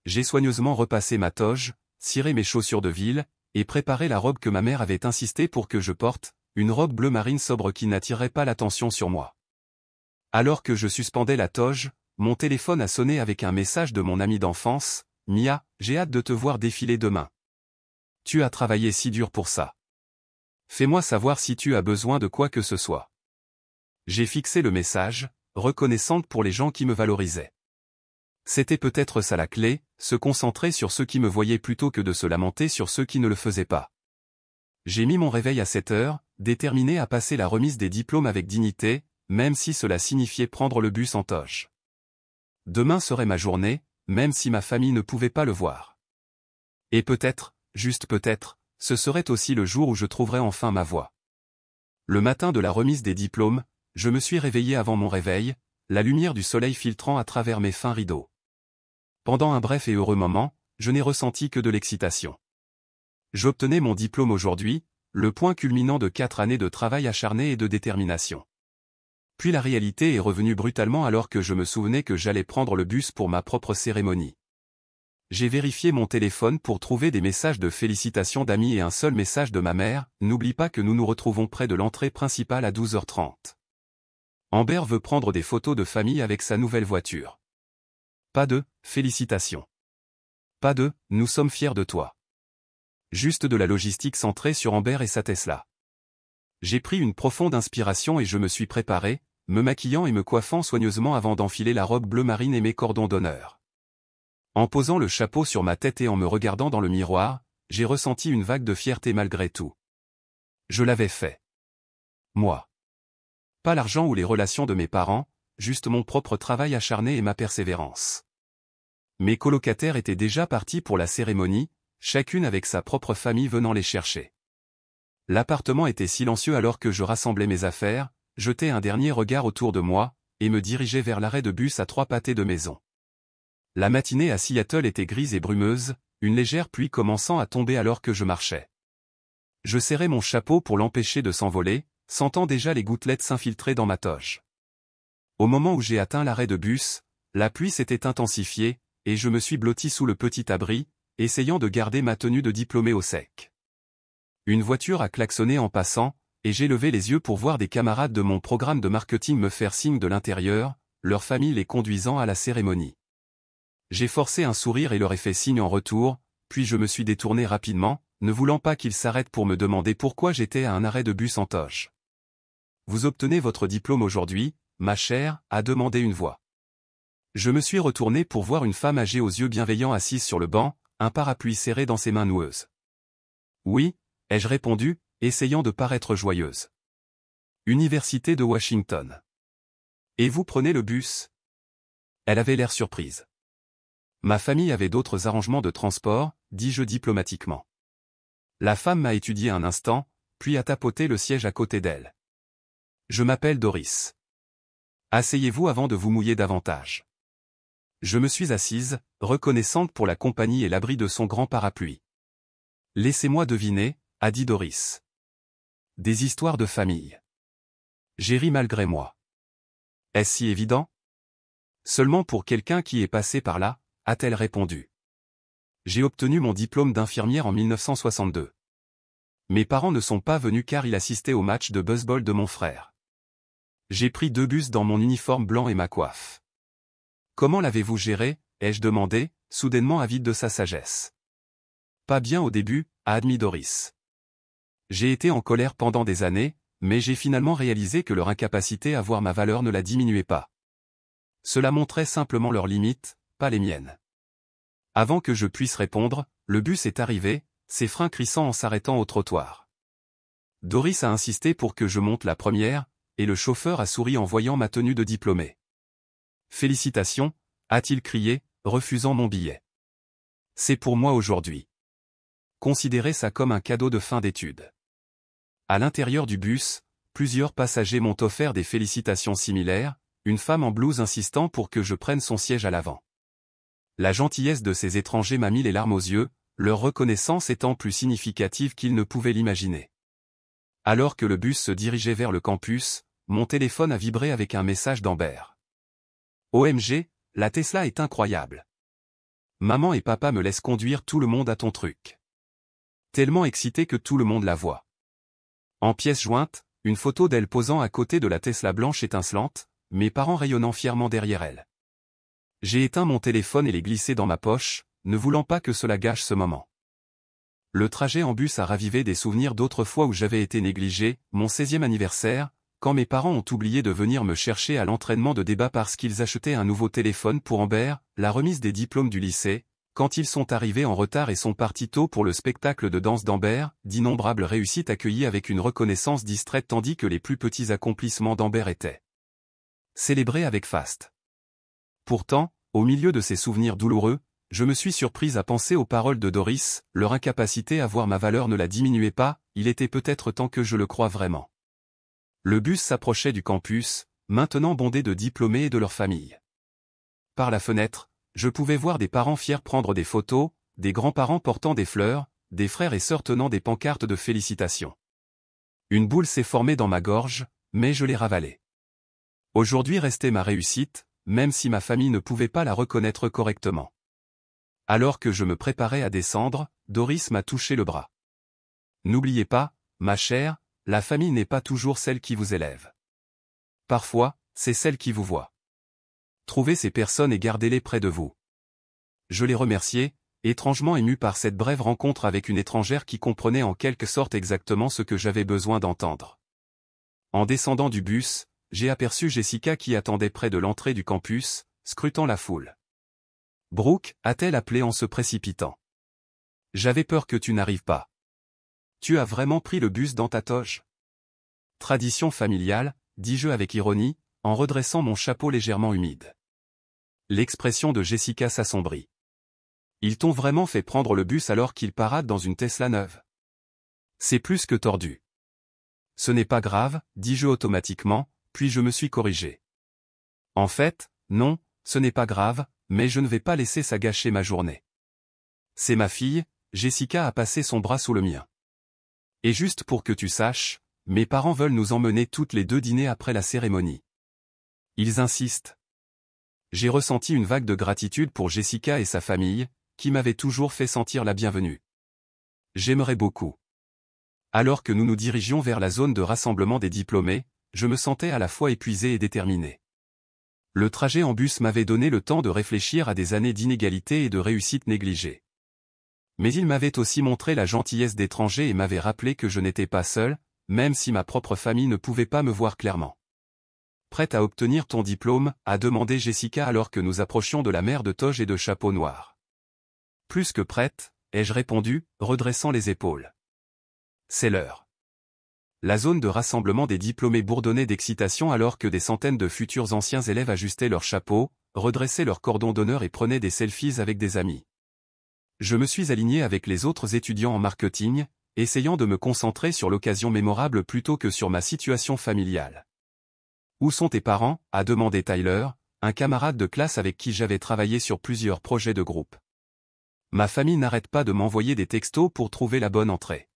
J'ai soigneusement repassé ma toge, ciré mes chaussures de ville, et préparé la robe que ma mère avait insisté pour que je porte, une robe bleu marine sobre qui n'attirerait pas l'attention sur moi. Alors que je suspendais la toge, mon téléphone a sonné avec un message de mon ami d'enfance, Mia, j'ai hâte de te voir défiler demain. Tu as travaillé si dur pour ça. Fais-moi savoir si tu as besoin de quoi que ce soit. » J'ai fixé le message, reconnaissante pour les gens qui me valorisaient. C'était peut-être ça la clé, se concentrer sur ceux qui me voyaient plutôt que de se lamenter sur ceux qui ne le faisaient pas. J'ai mis mon réveil à 7 heures, déterminé à passer la remise des diplômes avec dignité, même si cela signifiait prendre le bus en toge. Demain serait ma journée, même si ma famille ne pouvait pas le voir. Et peut-être, juste peut-être, ce serait aussi le jour où je trouverais enfin ma voie. Le matin de la remise des diplômes, je me suis réveillé avant mon réveil, la lumière du soleil filtrant à travers mes fins rideaux. Pendant un bref et heureux moment, je n'ai ressenti que de l'excitation. J'obtenais mon diplôme aujourd'hui, le point culminant de 4 années de travail acharné et de détermination. Puis la réalité est revenue brutalement alors que je me souvenais que j'allais prendre le bus pour ma propre cérémonie. J'ai vérifié mon téléphone pour trouver des messages de félicitations d'amis et un seul message de ma mère, « N'oublie pas que nous nous retrouvons près de l'entrée principale à 12h30. Amber veut prendre des photos de famille avec sa nouvelle voiture. » Pas de « félicitations. » Pas de « nous sommes fiers de toi. » Juste de la logistique centrée sur Amber et sa Tesla. J'ai pris une profonde inspiration et je me suis préparé, me maquillant et me coiffant soigneusement avant d'enfiler la robe bleu marine et mes cordons d'honneur. En posant le chapeau sur ma tête et en me regardant dans le miroir, j'ai ressenti une vague de fierté malgré tout. Je l'avais fait. Moi. Pas l'argent ou les relations de mes parents, juste mon propre travail acharné et ma persévérance. Mes colocataires étaient déjà partis pour la cérémonie, chacune avec sa propre famille venant les chercher. L'appartement était silencieux alors que je rassemblais mes affaires, jetais un dernier regard autour de moi, et me dirigeais vers l'arrêt de bus à 3 pâtés de maison. La matinée à Seattle était grise et brumeuse, une légère pluie commençant à tomber alors que je marchais. Je serrais mon chapeau pour l'empêcher de s'envoler, sentant déjà les gouttelettes s'infiltrer dans ma toge. Au moment où j'ai atteint l'arrêt de bus, la pluie s'était intensifiée, et je me suis blotti sous le petit abri, essayant de garder ma tenue de diplômé au sec. Une voiture a klaxonné en passant, et j'ai levé les yeux pour voir des camarades de mon programme de marketing me faire signe de l'intérieur, leur famille les conduisant à la cérémonie. J'ai forcé un sourire et leur ai fait signe en retour, puis je me suis détourné rapidement, ne voulant pas qu'ils s'arrêtent pour me demander pourquoi j'étais à un arrêt de bus en toge. « Vous obtenez votre diplôme aujourd'hui, ma chère ?» a demandé une voix. Je me suis retourné pour voir une femme âgée aux yeux bienveillants assise sur le banc, un parapluie serré dans ses mains noueuses. « Oui », ai-je répondu, essayant de paraître joyeuse. « Université de Washington. »« Et vous prenez le bus ?» Elle avait l'air surprise. « Ma famille avait d'autres arrangements de transport, » dis-je diplomatiquement. La femme m'a étudié un instant, puis a tapoté le siège à côté d'elle. « Je m'appelle Doris. Asseyez-vous avant de vous mouiller davantage. » Je me suis assise, reconnaissante pour la compagnie et l'abri de son grand parapluie. « Laissez-moi deviner, » a dit Doris. « Des histoires de famille. » J'ai ri malgré moi. « Est-ce si évident ? » Seulement pour quelqu'un qui est passé par là, a-t-elle répondu. J'ai obtenu mon diplôme d'infirmière en 1962. Mes parents ne sont pas venus car ils assistaient au match de baseball de mon frère. J'ai pris 2 bus dans mon uniforme blanc et ma coiffe. Comment l'avez-vous géré, ai-je demandé, soudainement avide de sa sagesse. Pas bien au début, a admis Doris. J'ai été en colère pendant des années, mais j'ai finalement réalisé que leur incapacité à voir ma valeur ne la diminuait pas. Cela montrait simplement leurs limites, pas les miennes. Avant que je puisse répondre, le bus est arrivé, ses freins crissant en s'arrêtant au trottoir. Doris a insisté pour que je monte la première, et le chauffeur a souri en voyant ma tenue de diplômé. « Félicitations » a-t-il crié, refusant mon billet. « C'est pour moi aujourd'hui. Considérez ça comme un cadeau de fin d'études. » À l'intérieur du bus, plusieurs passagers m'ont offert des félicitations similaires, une femme en blouse insistant pour que je prenne son siège à l'avant. La gentillesse de ces étrangers m'a mis les larmes aux yeux, leur reconnaissance étant plus significative qu'ils ne pouvaient l'imaginer. Alors que le bus se dirigeait vers le campus, mon téléphone a vibré avec un message d'Amber. OMG, la Tesla est incroyable. Maman et papa me laissent conduire tout le monde à ton truc. Tellement excité que tout le monde la voit. En pièce jointe, une photo d'elle posant à côté de la Tesla blanche étincelante, mes parents rayonnant fièrement derrière elle. J'ai éteint mon téléphone et l'ai glissé dans ma poche, ne voulant pas que cela gâche ce moment. Le trajet en bus a ravivé des souvenirs d'autres fois où j'avais été négligé, mon 16e anniversaire, quand mes parents ont oublié de venir me chercher à l'entraînement de débat parce qu'ils achetaient un nouveau téléphone pour Amber, la remise des diplômes du lycée, quand ils sont arrivés en retard et sont partis tôt pour le spectacle de danse d'Amber, d'innombrables réussites accueillies avec une reconnaissance distraite tandis que les plus petits accomplissements d'Amber étaient célébrés avec faste. Pourtant, au milieu de ces souvenirs douloureux, je me suis surprise à penser aux paroles de Doris, leur incapacité à voir ma valeur ne la diminuait pas, il était peut-être temps que je le croie vraiment. Le bus s'approchait du campus, maintenant bondé de diplômés et de leurs familles. Par la fenêtre, je pouvais voir des parents fiers prendre des photos, des grands-parents portant des fleurs, des frères et sœurs tenant des pancartes de félicitations. Une boule s'est formée dans ma gorge, mais je l'ai ravalée. Aujourd'hui restait ma réussite, même si ma famille ne pouvait pas la reconnaître correctement. Alors que je me préparais à descendre, Doris m'a touché le bras. N'oubliez pas, ma chère, la famille n'est pas toujours celle qui vous élève. Parfois, c'est celle qui vous voit. Trouvez ces personnes et gardez-les près de vous. Je les remerciais, étrangement ému par cette brève rencontre avec une étrangère qui comprenait en quelque sorte exactement ce que j'avais besoin d'entendre. En descendant du bus, j'ai aperçu Jessica qui attendait près de l'entrée du campus, scrutant la foule. « Brooke » a-t-elle appelé en se précipitant. « J'avais peur que tu n'arrives pas. Tu as vraiment pris le bus dans ta toge ?» Tradition familiale, dis-je avec ironie, en redressant mon chapeau légèrement humide. L'expression de Jessica s'assombrit. Ils t'ont vraiment fait prendre le bus alors qu'il parade dans une Tesla neuve. C'est plus que tordu. Ce n'est pas grave, dis-je automatiquement, puis je me suis corrigé. En fait, non, ce n'est pas grave, mais je ne vais pas laisser ça gâcher ma journée. C'est ma fille, Jessica a passé son bras sous le mien. Et juste pour que tu saches, mes parents veulent nous emmener toutes les deux dîner après la cérémonie. Ils insistent. J'ai ressenti une vague de gratitude pour Jessica et sa famille, qui m'avaient toujours fait sentir la bienvenue. J'aimerais beaucoup. Alors que nous nous dirigions vers la zone de rassemblement des diplômés, je me sentais à la fois épuisé et déterminé. Le trajet en bus m'avait donné le temps de réfléchir à des années d'inégalité et de réussite négligées. Mais il m'avait aussi montré la gentillesse d'étrangers et m'avait rappelé que je n'étais pas seul, même si ma propre famille ne pouvait pas me voir clairement. « Prête à obtenir ton diplôme ?» a demandé Jessica alors que nous approchions de la mer de toge et de chapeau noir. « Plus que prête » ai-je répondu, redressant les épaules. « C'est l'heure. » La zone de rassemblement des diplômés bourdonnait d'excitation alors que des centaines de futurs anciens élèves ajustaient leurs chapeaux, redressaient leurs cordons d'honneur et prenaient des selfies avec des amis. Je me suis aligné avec les autres étudiants en marketing, essayant de me concentrer sur l'occasion mémorable plutôt que sur ma situation familiale. « Où sont tes parents ?» a demandé Tyler, un camarade de classe avec qui j'avais travaillé sur plusieurs projets de groupe. « Ma famille n'arrête pas de m'envoyer des textos pour trouver la bonne entrée. »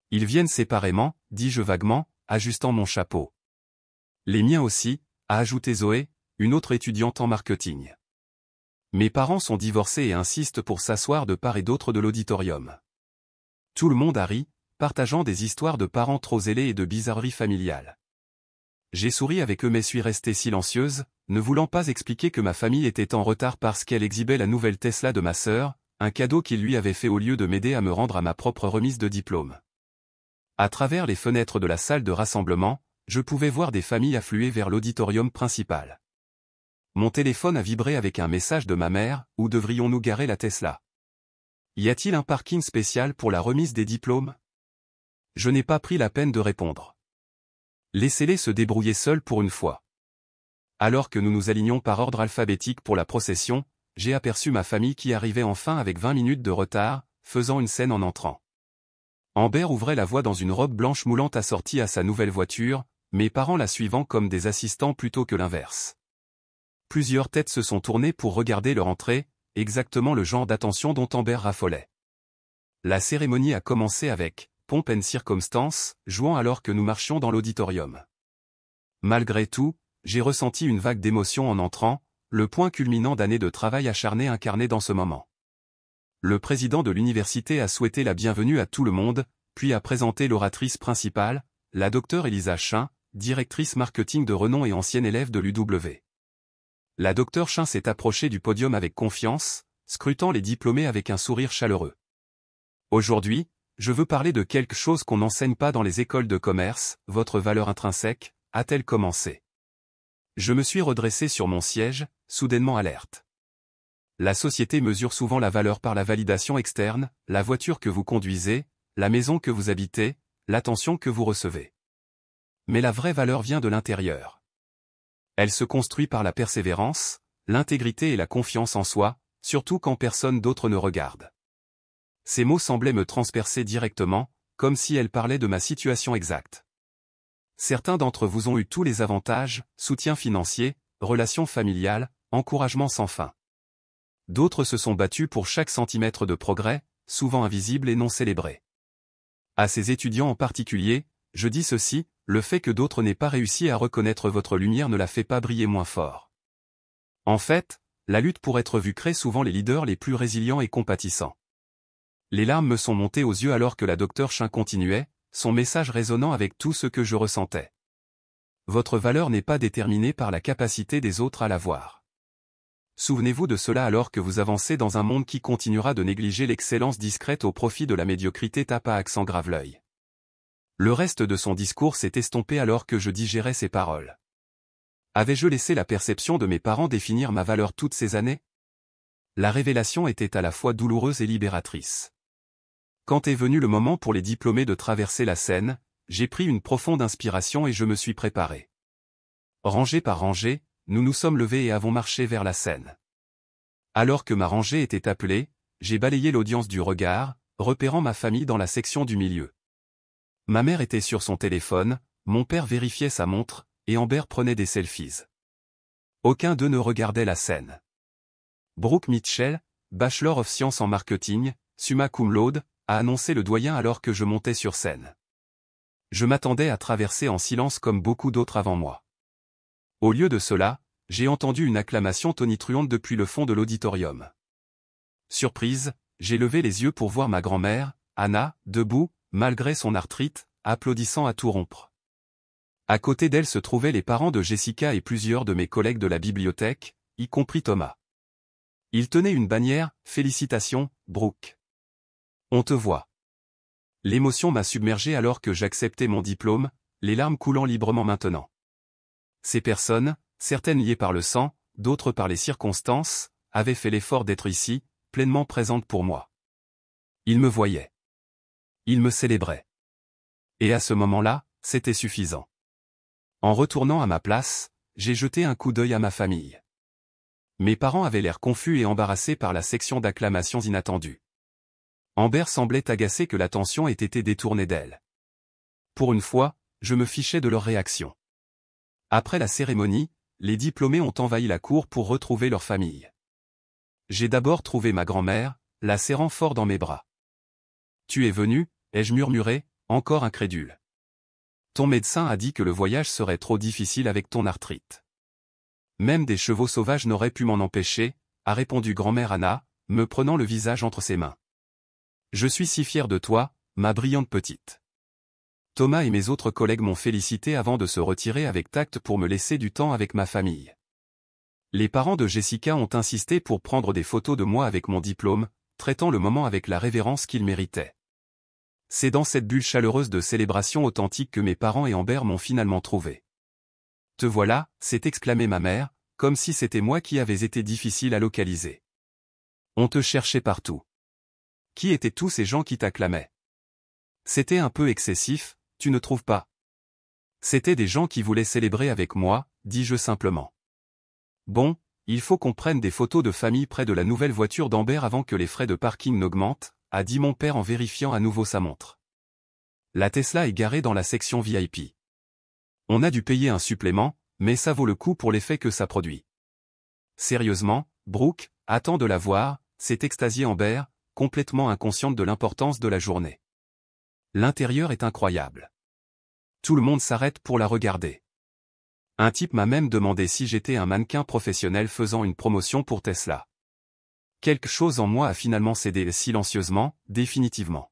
« Ils viennent séparément, dis-je vaguement, ajustant mon chapeau. »« Les miens aussi » a ajouté Zoé, une autre étudiante en marketing. « Mes parents sont divorcés et insistent pour s'asseoir de part et d'autre de l'auditorium. » Tout le monde a ri, partageant des histoires de parents trop zélés et de bizarreries familiales. J'ai souri avec eux mais suis restée silencieuse, ne voulant pas expliquer que ma famille était en retard parce qu'elle exhibait la nouvelle Tesla de ma sœur, un cadeau qu'il lui avait fait au lieu de m'aider à me rendre à ma propre remise de diplôme. À travers les fenêtres de la salle de rassemblement, je pouvais voir des familles affluer vers l'auditorium principal. Mon téléphone a vibré avec un message de ma mère, où devrions-nous garer la Tesla? Y a-t-il un parking spécial pour la remise des diplômes? Je n'ai pas pris la peine de répondre. Laissez-les se débrouiller seuls pour une fois. Alors que nous nous alignions par ordre alphabétique pour la procession, j'ai aperçu ma famille qui arrivait enfin avec 20 minutes de retard, faisant une scène en entrant. Amber ouvrait la voie dans une robe blanche moulante assortie à sa nouvelle voiture, mes parents la suivant comme des assistants plutôt que l'inverse. Plusieurs têtes se sont tournées pour regarder leur entrée, exactement le genre d'attention dont Amber raffolait. La cérémonie a commencé avec « Pompe and circonstance », jouant alors que nous marchions dans l'auditorium. Malgré tout, j'ai ressenti une vague d'émotion en entrant, le point culminant d'années de travail acharné incarné dans ce moment. Le président de l'université a souhaité la bienvenue à tout le monde, puis a présenté l'oratrice principale, la Dr Elisa Chin, directrice marketing de renom et ancienne élève de l'UW. La Dr Chin s'est approchée du podium avec confiance, scrutant les diplômés avec un sourire chaleureux. Aujourd'hui, je veux parler de quelque chose qu'on n'enseigne pas dans les écoles de commerce, votre valeur intrinsèque, a-t-elle commencé? Je me suis redressé sur mon siège, soudainement alerte. La société mesure souvent la valeur par la validation externe, la voiture que vous conduisez, la maison que vous habitez, l'attention que vous recevez. Mais la vraie valeur vient de l'intérieur. Elle se construit par la persévérance, l'intégrité et la confiance en soi, surtout quand personne d'autre ne regarde. Ces mots semblaient me transpercer directement, comme si elles parlaient de ma situation exacte. Certains d'entre vous ont eu tous les avantages, soutien financier, relations familiales, encouragement sans fin. D'autres se sont battus pour chaque centimètre de progrès, souvent invisible et non célébré. À ces étudiants en particulier, je dis ceci, le fait que d'autres n'aient pas réussi à reconnaître votre lumière ne la fait pas briller moins fort. En fait, la lutte pour être vu crée souvent les leaders les plus résilients et compatissants. Les larmes me sont montées aux yeux alors que la Dr Chin continuait, son message résonnant avec tout ce que je ressentais. Votre valeur n'est pas déterminée par la capacité des autres à la voir. Souvenez-vous de cela alors que vous avancez dans un monde qui continuera de négliger l'excellence discrète au profit de la médiocrité, tape à accent grave l'œil. Le reste de son discours s'est estompé alors que je digérais ses paroles. Avais-je laissé la perception de mes parents définir ma valeur toutes ces années? La révélation était à la fois douloureuse et libératrice. Quand est venu le moment pour les diplômés de traverser la scène, j'ai pris une profonde inspiration et je me suis préparé. Rangée par rangée, nous nous sommes levés et avons marché vers la scène. Alors que ma rangée était appelée, j'ai balayé l'audience du regard, repérant ma famille dans la section du milieu. Ma mère était sur son téléphone, mon père vérifiait sa montre, et Amber prenait des selfies. Aucun d'eux ne regardait la scène. Brooke Mitchell, Bachelor of Science en marketing, summa cum laude, a annoncé le doyen alors que je montais sur scène. Je m'attendais à traverser en silence comme beaucoup d'autres avant moi. Au lieu de cela, j'ai entendu une acclamation tonitruante depuis le fond de l'auditorium. Surprise, j'ai levé les yeux pour voir ma grand-mère, Anna, debout, malgré son arthrite, applaudissant à tout rompre. À côté d'elle se trouvaient les parents de Jessica et plusieurs de mes collègues de la bibliothèque, y compris Thomas. Ils tenaient une bannière, « Félicitations, Brooke. On te voit ». L'émotion m'a submergé alors que j'acceptais mon diplôme, les larmes coulant librement maintenant. Ces personnes, certaines liées par le sang, d'autres par les circonstances, avaient fait l'effort d'être ici, pleinement présentes pour moi. Ils me voyaient. Ils me célébraient. Et à ce moment-là, c'était suffisant. En retournant à ma place, j'ai jeté un coup d'œil à ma famille. Mes parents avaient l'air confus et embarrassés par la section d'acclamations inattendues. Amber semblait agacée que l'attention ait été détournée d'elle. Pour une fois, je me fichais de leur réaction. Après la cérémonie, les diplômés ont envahi la cour pour retrouver leur famille. J'ai d'abord trouvé ma grand-mère, la serrant fort dans mes bras. « Tu es venu ?» ai-je murmuré, encore incrédule. « Ton médecin a dit que le voyage serait trop difficile avec ton arthrite. Même des chevaux sauvages n'auraient pu m'en empêcher, » a répondu grand-mère Anna, me prenant le visage entre ses mains. « Je suis si fier de toi, ma brillante petite. » Thomas et mes autres collègues m'ont félicité avant de se retirer avec tact pour me laisser du temps avec ma famille. Les parents de Jessica ont insisté pour prendre des photos de moi avec mon diplôme, traitant le moment avec la révérence qu'il méritait. C'est dans cette bulle chaleureuse de célébration authentique que mes parents et Amber m'ont finalement trouvé. « Te voilà » s'est exclamée ma mère, comme si c'était moi qui avais été difficile à localiser. On te cherchait partout. Qui étaient tous ces gens qui t'acclamaient? C'était un peu excessif, tu ne trouves pas? C'était des gens qui voulaient célébrer avec moi, dis-je simplement. Bon, il faut qu'on prenne des photos de famille près de la nouvelle voiture d'Amber avant que les frais de parking n'augmentent, a dit mon père en vérifiant à nouveau sa montre. La Tesla est garée dans la section VIP. On a dû payer un supplément, mais ça vaut le coup pour l'effet que ça produit. Sérieusement, Brooke, attends de la voir, s'est extasiée Amber, complètement inconsciente de l'importance de la journée. L'intérieur est incroyable. Tout le monde s'arrête pour la regarder. Un type m'a même demandé si j'étais un mannequin professionnel faisant une promotion pour Tesla. Quelque chose en moi a finalement cédé silencieusement, définitivement.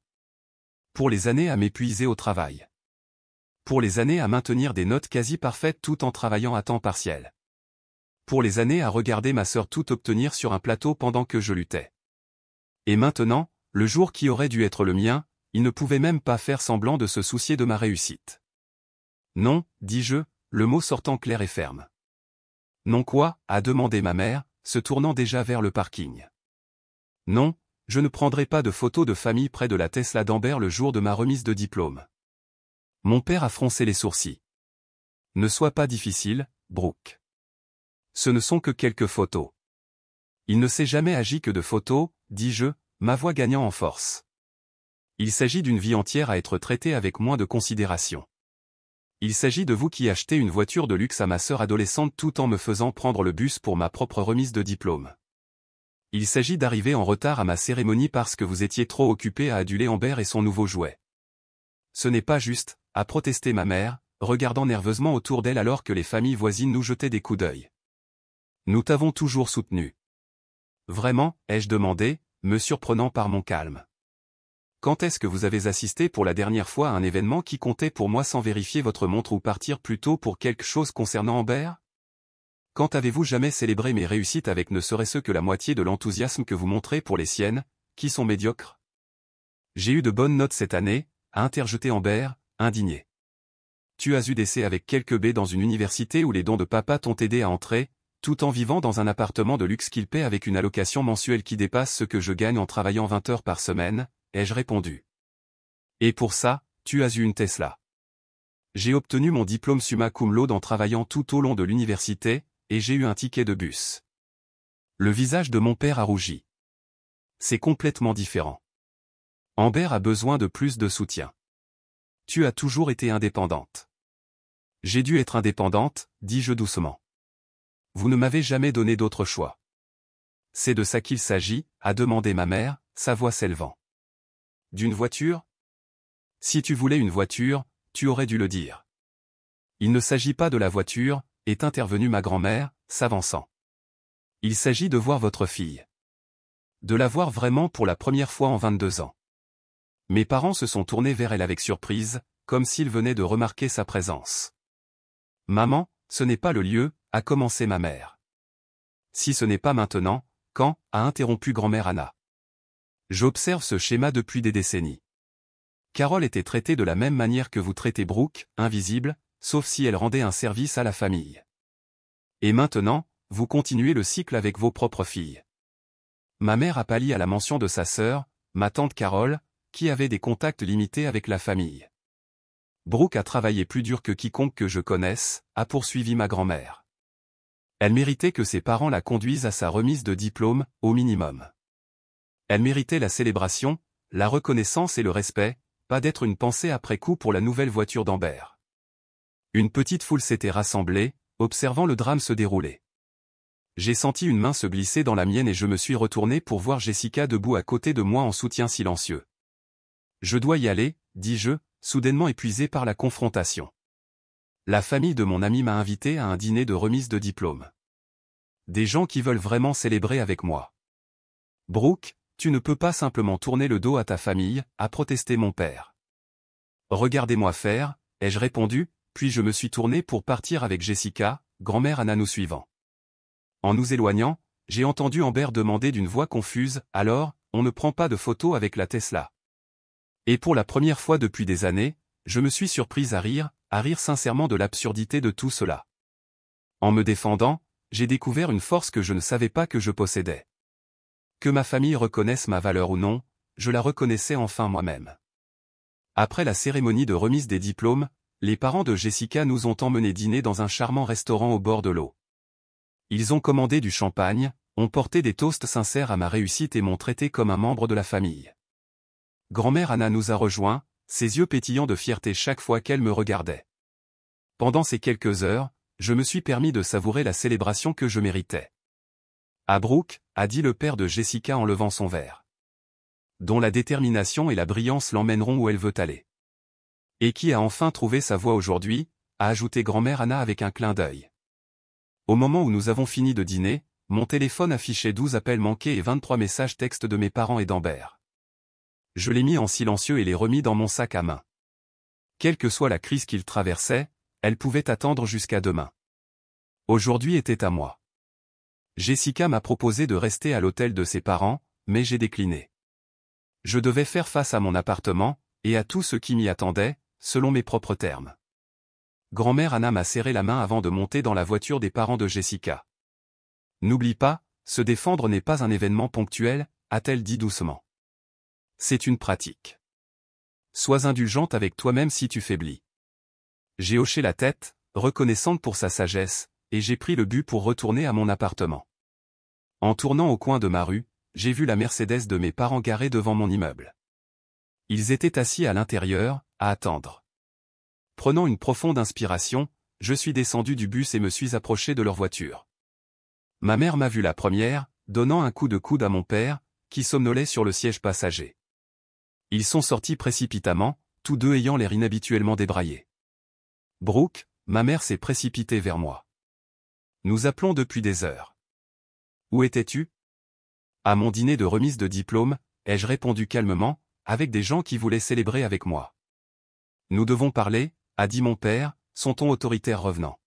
Pour les années à m'épuiser au travail. Pour les années à maintenir des notes quasi parfaites tout en travaillant à temps partiel. pour les années à regarder ma sœur tout obtenir sur un plateau pendant que je luttais. Et maintenant, le jour qui aurait dû être le mien, il ne pouvait même pas faire semblant de se soucier de ma réussite. Non, dis-je, le mot sortant clair et ferme. Non quoi, a demandé ma mère, se tournant déjà vers le parking. Non, je ne prendrai pas de photos de famille près de la Tesla d'Amber le jour de ma remise de diplôme. Mon père a froncé les sourcils. Ne sois pas difficile, Brooke. Ce ne sont que quelques photos. Il ne s'est jamais agi que de photos, dis-je, ma voix gagnant en force. Il s'agit d'une vie entière à être traitée avec moins de considération. Il s'agit de vous qui achetez une voiture de luxe à ma sœur adolescente tout en me faisant prendre le bus pour ma propre remise de diplôme. Il s'agit d'arriver en retard à ma cérémonie parce que vous étiez trop occupé à aduler Amber et son nouveau jouet. Ce n'est pas juste, a protesté ma mère, regardant nerveusement autour d'elle alors que les familles voisines nous jetaient des coups d'œil. Nous t'avons toujours soutenu. Vraiment, ai-je demandé, me surprenant par mon calme. Quand est-ce que vous avez assisté pour la dernière fois à un événement qui comptait pour moi sans vérifier votre montre ou partir plus tôt pour quelque chose concernant Amber? Quand avez-vous jamais célébré mes réussites avec ne serait-ce que la moitié de l'enthousiasme que vous montrez pour les siennes, qui sont médiocres? J'ai eu de bonnes notes cette année, a interjeté Amber, indigné. Tu as eu des C avec quelques B dans une université où les dons de papa t'ont aidé à entrer, tout en vivant dans un appartement de luxe qu'il paie avec une allocation mensuelle qui dépasse ce que je gagne en travaillant 20 heures par semaine, ai-je répondu. Et pour ça, tu as eu une Tesla. J'ai obtenu mon diplôme summa cum laude en travaillant tout au long de l'université, et j'ai eu un ticket de bus. Le visage de mon père a rougi. C'est complètement différent. Amber a besoin de plus de soutien. Tu as toujours été indépendante. J'ai dû être indépendante, dis-je doucement. Vous ne m'avez jamais donné d'autre choix. C'est de ça qu'il s'agit, a demandé ma mère, sa voix s'élevant. D'une voiture? Si tu voulais une voiture, tu aurais dû le dire. Il ne s'agit pas de la voiture, est intervenue ma grand-mère, s'avançant. Il s'agit de voir votre fille. De la voir vraiment pour la première fois en 22 ans. Mes parents se sont tournés vers elle avec surprise, comme s'ils venaient de remarquer sa présence. Maman, ce n'est pas le lieu, a commencé ma mère. Si ce n'est pas maintenant, quand, a interrompu grand-mère Anna. J'observe ce schéma depuis des décennies. Carole était traitée de la même manière que vous traitez Brooke, invisible, sauf si elle rendait un service à la famille. Et maintenant, vous continuez le cycle avec vos propres filles. Ma mère a pâli à la mention de sa sœur, ma tante Carole, qui avait des contacts limités avec la famille. Brooke a travaillé plus dur que quiconque que je connaisse, a poursuivi ma grand-mère. Elle méritait que ses parents la conduisent à sa remise de diplôme, au minimum. Elle méritait la célébration, la reconnaissance et le respect, pas d'être une pensée après coup pour la nouvelle voiture d'Amber. Une petite foule s'était rassemblée, observant le drame se dérouler. J'ai senti une main se glisser dans la mienne et je me suis retourné pour voir Jessica debout à côté de moi en soutien silencieux. Je dois y aller, dis-je, soudainement épuisé par la confrontation. La famille de mon ami m'a invité à un dîner de remise de diplôme. Des gens qui veulent vraiment célébrer avec moi. Brooke, tu ne peux pas simplement tourner le dos à ta famille, a protesté mon père. Regardez-moi faire, ai-je répondu, puis je me suis tourné pour partir avec Jessica, grand-mère Anna nous suivant. En nous éloignant, j'ai entendu Amber demander d'une voix confuse, alors, on ne prend pas de photo avec la Tesla. Et pour la première fois depuis des années, je me suis surprise à rire sincèrement de l'absurdité de tout cela. En me défendant, j'ai découvert une force que je ne savais pas que je possédais. Que ma famille reconnaisse ma valeur ou non, je la reconnaissais enfin moi-même. Après la cérémonie de remise des diplômes, les parents de Jessica nous ont emmenés dîner dans un charmant restaurant au bord de l'eau. Ils ont commandé du champagne, ont porté des toasts sincères à ma réussite et m'ont traité comme un membre de la famille. Grand-mère Anna nous a rejoints, ses yeux pétillants de fierté chaque fois qu'elle me regardait. Pendant ces quelques heures, je me suis permis de savourer la célébration que je méritais. À Brooke, a dit le père de Jessica en levant son verre. Dont la détermination et la brillance l'emmèneront où elle veut aller. Et qui a enfin trouvé sa voie aujourd'hui, a ajouté grand-mère Anna avec un clin d'œil. Au moment où nous avons fini de dîner, mon téléphone affichait 12 appels manqués et 23 messages textes de mes parents et d'Amber. Je les mis en silencieux et les remis dans mon sac à main. Quelle que soit la crise qu'ils traversaient, elle pouvait attendre jusqu'à demain. Aujourd'hui était à moi. Jessica m'a proposé de rester à l'hôtel de ses parents, mais j'ai décliné. Je devais faire face à mon appartement, et à tout ce qui m'y attendait, selon mes propres termes. Grand-mère Anna m'a serré la main avant de monter dans la voiture des parents de Jessica. N'oublie pas, se défendre n'est pas un événement ponctuel, a-t-elle dit doucement. C'est une pratique. Sois indulgente avec toi-même si tu faiblis. J'ai hoché la tête, reconnaissante pour sa sagesse, et j'ai pris le bus pour retourner à mon appartement. En tournant au coin de ma rue, j'ai vu la Mercedes de mes parents garée devant mon immeuble. Ils étaient assis à l'intérieur, à attendre. Prenant une profonde inspiration, je suis descendu du bus et me suis approché de leur voiture. Ma mère m'a vu la première, donnant un coup de coude à mon père, qui somnolait sur le siège passager. Ils sont sortis précipitamment, tous deux ayant l'air inhabituellement débraillés. Brooke, ma mère s'est précipitée vers moi. Nous appelons depuis des heures. Où étais-tu? À mon dîner de remise de diplôme, ai-je répondu calmement, avec des gens qui voulaient célébrer avec moi. Nous devons parler, a dit mon père, son ton autoritaire revenant.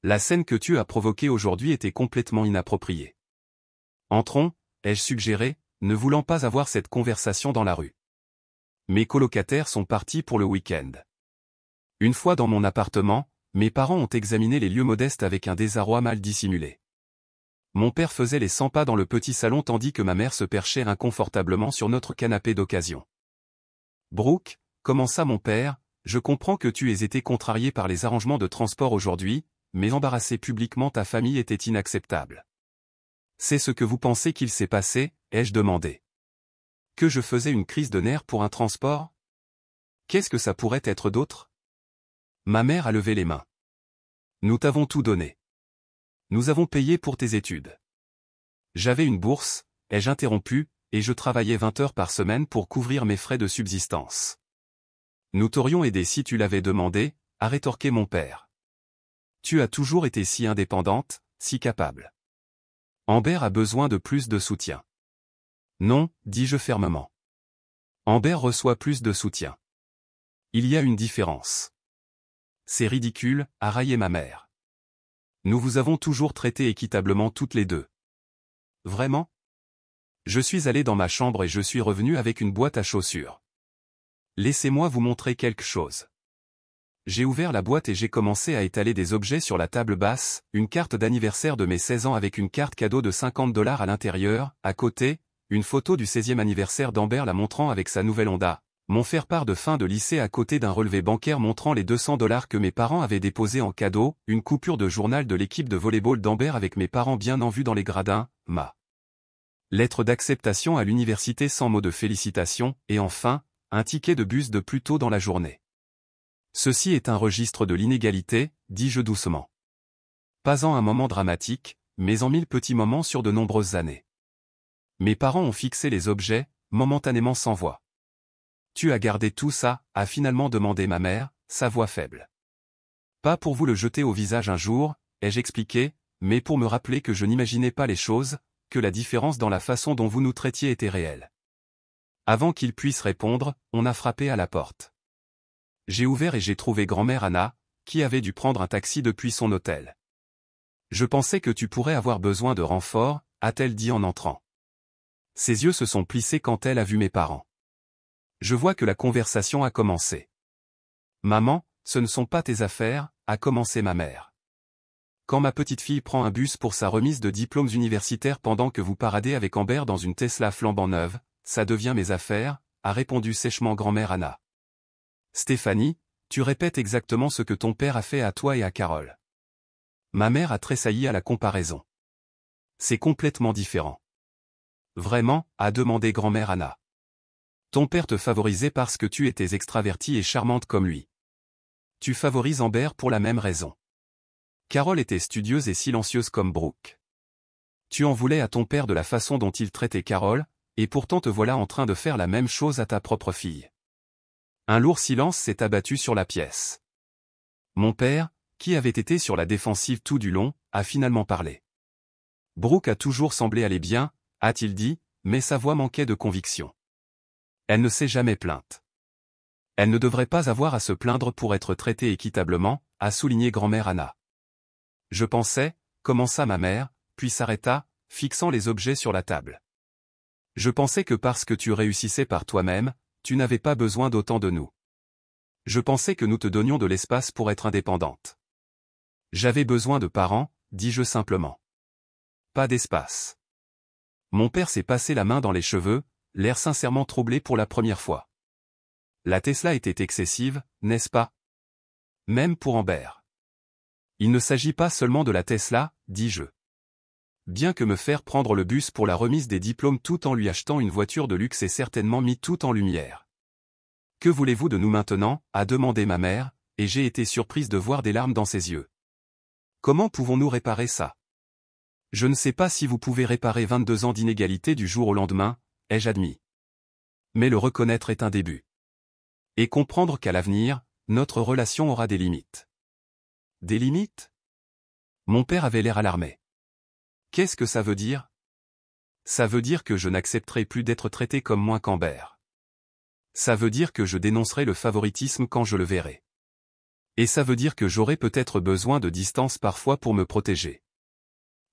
La scène que tu as provoquée aujourd'hui était complètement inappropriée. Entrons, ai-je suggéré, ne voulant pas avoir cette conversation dans la rue. Mes colocataires sont partis pour le week-end. Une fois dans mon appartement, mes parents ont examiné les lieux modestes avec un désarroi mal dissimulé. Mon père faisait les 100 pas dans le petit salon tandis que ma mère se perchait inconfortablement sur notre canapé d'occasion. Brooke, commença mon père, je comprends que tu aies été contrarié par les arrangements de transport aujourd'hui, mais embarrasser publiquement ta famille était inacceptable. C'est ce que vous pensez qu'il s'est passé, ai-je demandé. Que je faisais une crise de nerfs pour un transport? Qu'est-ce que ça pourrait être d'autre? Ma mère a levé les mains. Nous t'avons tout donné. Nous avons payé pour tes études. J'avais une bourse, ai-je interrompu, et je travaillais 20 heures par semaine pour couvrir mes frais de subsistance. Nous t'aurions aidé si tu l'avais demandé, a rétorqué mon père. Tu as toujours été si indépendante, si capable. Amber a besoin de plus de soutien. Non, dis-je fermement. Amber reçoit plus de soutien. Il y a une différence. C'est ridicule, a raillé ma mère. Nous vous avons toujours traité équitablement toutes les deux. Vraiment? Je suis allé dans ma chambre et je suis revenu avec une boîte à chaussures. Laissez-moi vous montrer quelque chose. J'ai ouvert la boîte et j'ai commencé à étaler des objets sur la table basse, une carte d'anniversaire de mes 16 ans avec une carte cadeau de $50 à l'intérieur, à côté, une photo du 16e anniversaire d'Amber la montrant avec sa nouvelle Honda, mon faire-part de fin de lycée à côté d'un relevé bancaire montrant les $200 que mes parents avaient déposés en cadeau, une coupure de journal de l'équipe de volleyball d'Amber avec mes parents bien en vue dans les gradins, ma lettre d'acceptation à l'université sans mot de félicitations, et enfin, un ticket de bus de plus tôt dans la journée. Ceci est un registre de l'inégalité, dis-je doucement. Pas en un moment dramatique, mais en 1000 petits moments sur de nombreuses années. Mes parents ont fixé les objets, momentanément sans voix. Tu as gardé tout ça, a finalement demandé ma mère, sa voix faible. Pas pour vous le jeter au visage un jour, ai-je expliqué, mais pour me rappeler que je n'imaginais pas les choses, que la différence dans la façon dont vous nous traitiez était réelle. Avant qu'il puisse répondre, on a frappé à la porte. J'ai ouvert et j'ai trouvé grand-mère Anna, qui avait dû prendre un taxi depuis son hôtel. Je pensais que tu pourrais avoir besoin de renfort, a-t-elle dit en entrant. Ses yeux se sont plissés quand elle a vu mes parents. Je vois que la conversation a commencé. Maman, ce ne sont pas tes affaires, a commencé ma mère. Quand ma petite fille prend un bus pour sa remise de diplômes universitaires pendant que vous paradez avec Amber dans une Tesla flambant neuve, ça devient mes affaires, a répondu sèchement grand-mère Anna. Stéphanie, tu répètes exactement ce que ton père a fait à toi et à Carole. Ma mère a tressailli à la comparaison. C'est complètement différent. Vraiment, a demandé grand-mère Anna. Ton père te favorisait parce que tu étais extravertie et charmante comme lui. Tu favorises Amber pour la même raison. Carole était studieuse et silencieuse comme Brooke. Tu en voulais à ton père de la façon dont il traitait Carole, et pourtant te voilà en train de faire la même chose à ta propre fille. Un lourd silence s'est abattu sur la pièce. Mon père, qui avait été sur la défensive tout du long, a finalement parlé. Brooke a toujours semblé aller bien, a-t-il dit, mais sa voix manquait de conviction. Elle ne s'est jamais plainte. Elle ne devrait pas avoir à se plaindre pour être traitée équitablement, a souligné grand-mère Anna. Je pensais, commença ma mère, puis s'arrêta, fixant les objets sur la table. Je pensais que parce que tu réussissais par toi-même, tu n'avais pas besoin d'autant de nous. Je pensais que nous te donnions de l'espace pour être indépendante. J'avais besoin de parents, dis-je simplement. Pas d'espace. Mon père s'est passé la main dans les cheveux, l'air sincèrement troublé pour la première fois. La Tesla était excessive, n'est-ce pas? Même pour Amber. Il ne s'agit pas seulement de la Tesla, dis-je. Bien que me faire prendre le bus pour la remise des diplômes tout en lui achetant une voiture de luxe est certainement mis tout en lumière. Que voulez-vous de nous maintenant, a demandé ma mère, et j'ai été surprise de voir des larmes dans ses yeux. Comment pouvons-nous réparer ça? Je ne sais pas si vous pouvez réparer 22 ans d'inégalité du jour au lendemain, ai-je admis. Mais le reconnaître est un début. Et comprendre qu'à l'avenir, notre relation aura des limites. Des limites? Mon père avait l'air alarmé. Qu'est-ce que ça veut dire? Ça veut dire que je n'accepterai plus d'être traité comme moins qu'Amber. Ça veut dire que je dénoncerai le favoritisme quand je le verrai. Et ça veut dire que j'aurai peut-être besoin de distance parfois pour me protéger.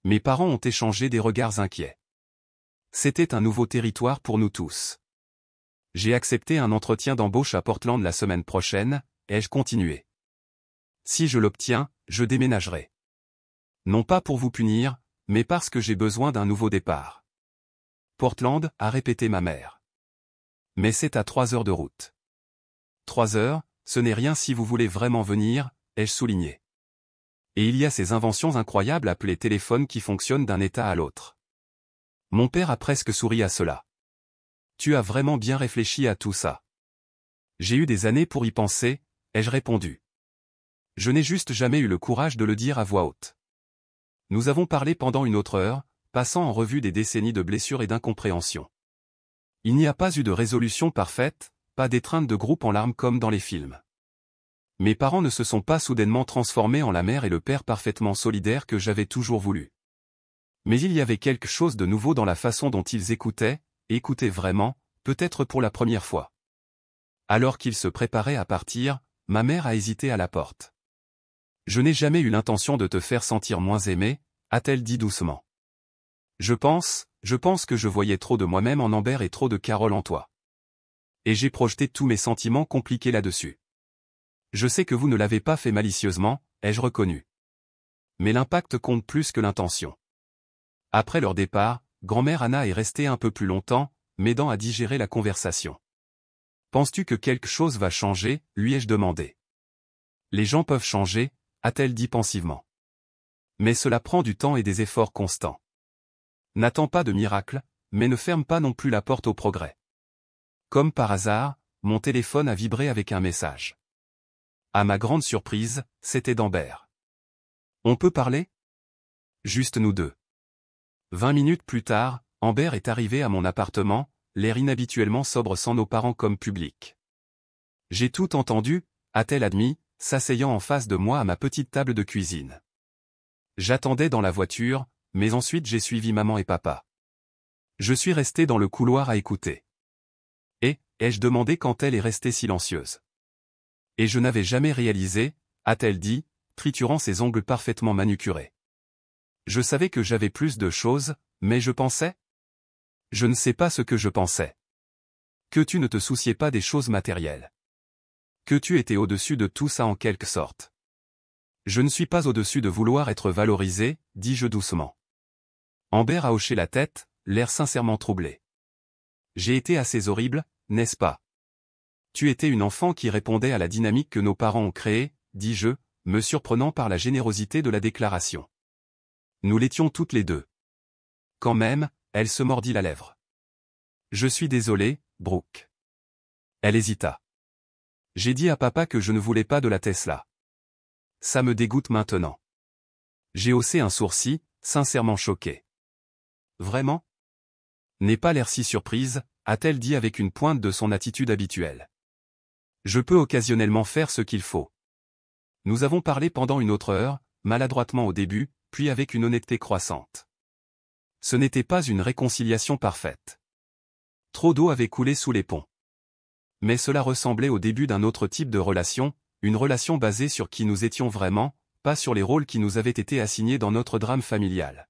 Mes parents ont échangé des regards inquiets. C'était un nouveau territoire pour nous tous. J'ai accepté un entretien d'embauche à Portland la semaine prochaine, ai-je continué. Si je l'obtiens, je déménagerai. Non pas pour vous punir, mais parce que j'ai besoin d'un nouveau départ. Portland, a répété ma mère. Mais c'est à 3 heures de route. 3 heures, ce n'est rien si vous voulez vraiment venir, ai-je souligné. Et il y a ces inventions incroyables appelées téléphones qui fonctionnent d'un état à l'autre. Mon père a presque souri à cela. Tu as vraiment bien réfléchi à tout ça. J'ai eu des années pour y penser, ai-je répondu. Je n'ai juste jamais eu le courage de le dire à voix haute. Nous avons parlé pendant une autre heure, passant en revue des décennies de blessures et d'incompréhension. Il n'y a pas eu de résolution parfaite, pas d'étreinte de groupe en larmes comme dans les films. Mes parents ne se sont pas soudainement transformés en la mère et le père parfaitement solidaires que j'avais toujours voulu. Mais il y avait quelque chose de nouveau dans la façon dont ils écoutaient vraiment, peut-être pour la première fois. Alors qu'ils se préparaient à partir, ma mère a hésité à la porte. Je n'ai jamais eu l'intention de te faire sentir moins aimé, a-t-elle dit doucement. Je pense que je voyais trop de moi-même en Amber et trop de Carole en toi. Et j'ai projeté tous mes sentiments compliqués là-dessus. Je sais que vous ne l'avez pas fait malicieusement, ai-je reconnu. Mais l'impact compte plus que l'intention. Après leur départ, grand-mère Anna est restée un peu plus longtemps, m'aidant à digérer la conversation. Penses-tu que quelque chose va changer, lui ai-je demandé. Les gens peuvent changer, a-t-elle dit pensivement. Mais cela prend du temps et des efforts constants. N'attends pas de miracle, mais ne ferme pas non plus la porte au progrès. Comme par hasard, mon téléphone a vibré avec un message. À ma grande surprise, c'était d'Amber. On peut parler? Juste nous deux. 20 minutes plus tard, Amber est arrivée à mon appartement, l'air inhabituellement sobre sans nos parents comme public. J'ai tout entendu, a-t-elle admis, s'asseyant en face de moi à ma petite table de cuisine. J'attendais dans la voiture, mais ensuite j'ai suivi maman et papa. Je suis resté dans le couloir à écouter. Et, ai-je demandé quand elle est restée silencieuse. Et je n'avais jamais réalisé, a-t-elle dit, triturant ses ongles parfaitement manucurés. Je savais que j'avais plus de choses, mais je pensais? Je ne sais pas ce que je pensais. Que tu ne te souciais pas des choses matérielles. Que tu étais au-dessus de tout ça en quelque sorte. Je ne suis pas au-dessus de vouloir être valorisé, dis-je doucement. Amber a hoché la tête, l'air sincèrement troublé. J'ai été assez horrible, n'est-ce pas? Tu étais une enfant qui répondait à la dynamique que nos parents ont créée, dis-je, me surprenant par la générosité de la déclaration. Nous l'étions toutes les deux. Quand même, elle se mordit la lèvre. Je suis désolé, Brooke. Elle hésita. J'ai dit à papa que je ne voulais pas de la Tesla. Ça me dégoûte maintenant. J'ai haussé un sourcil, sincèrement choqué. Vraiment? N'aie pas l'air si surprise, a-t-elle dit avec une pointe de son attitude habituelle. Je peux occasionnellement faire ce qu'il faut. Nous avons parlé pendant une autre heure, maladroitement au début, puis avec une honnêteté croissante. Ce n'était pas une réconciliation parfaite. Trop d'eau avait coulé sous les ponts. Mais cela ressemblait au début d'un autre type de relation, une relation basée sur qui nous étions vraiment, pas sur les rôles qui nous avaient été assignés dans notre drame familial.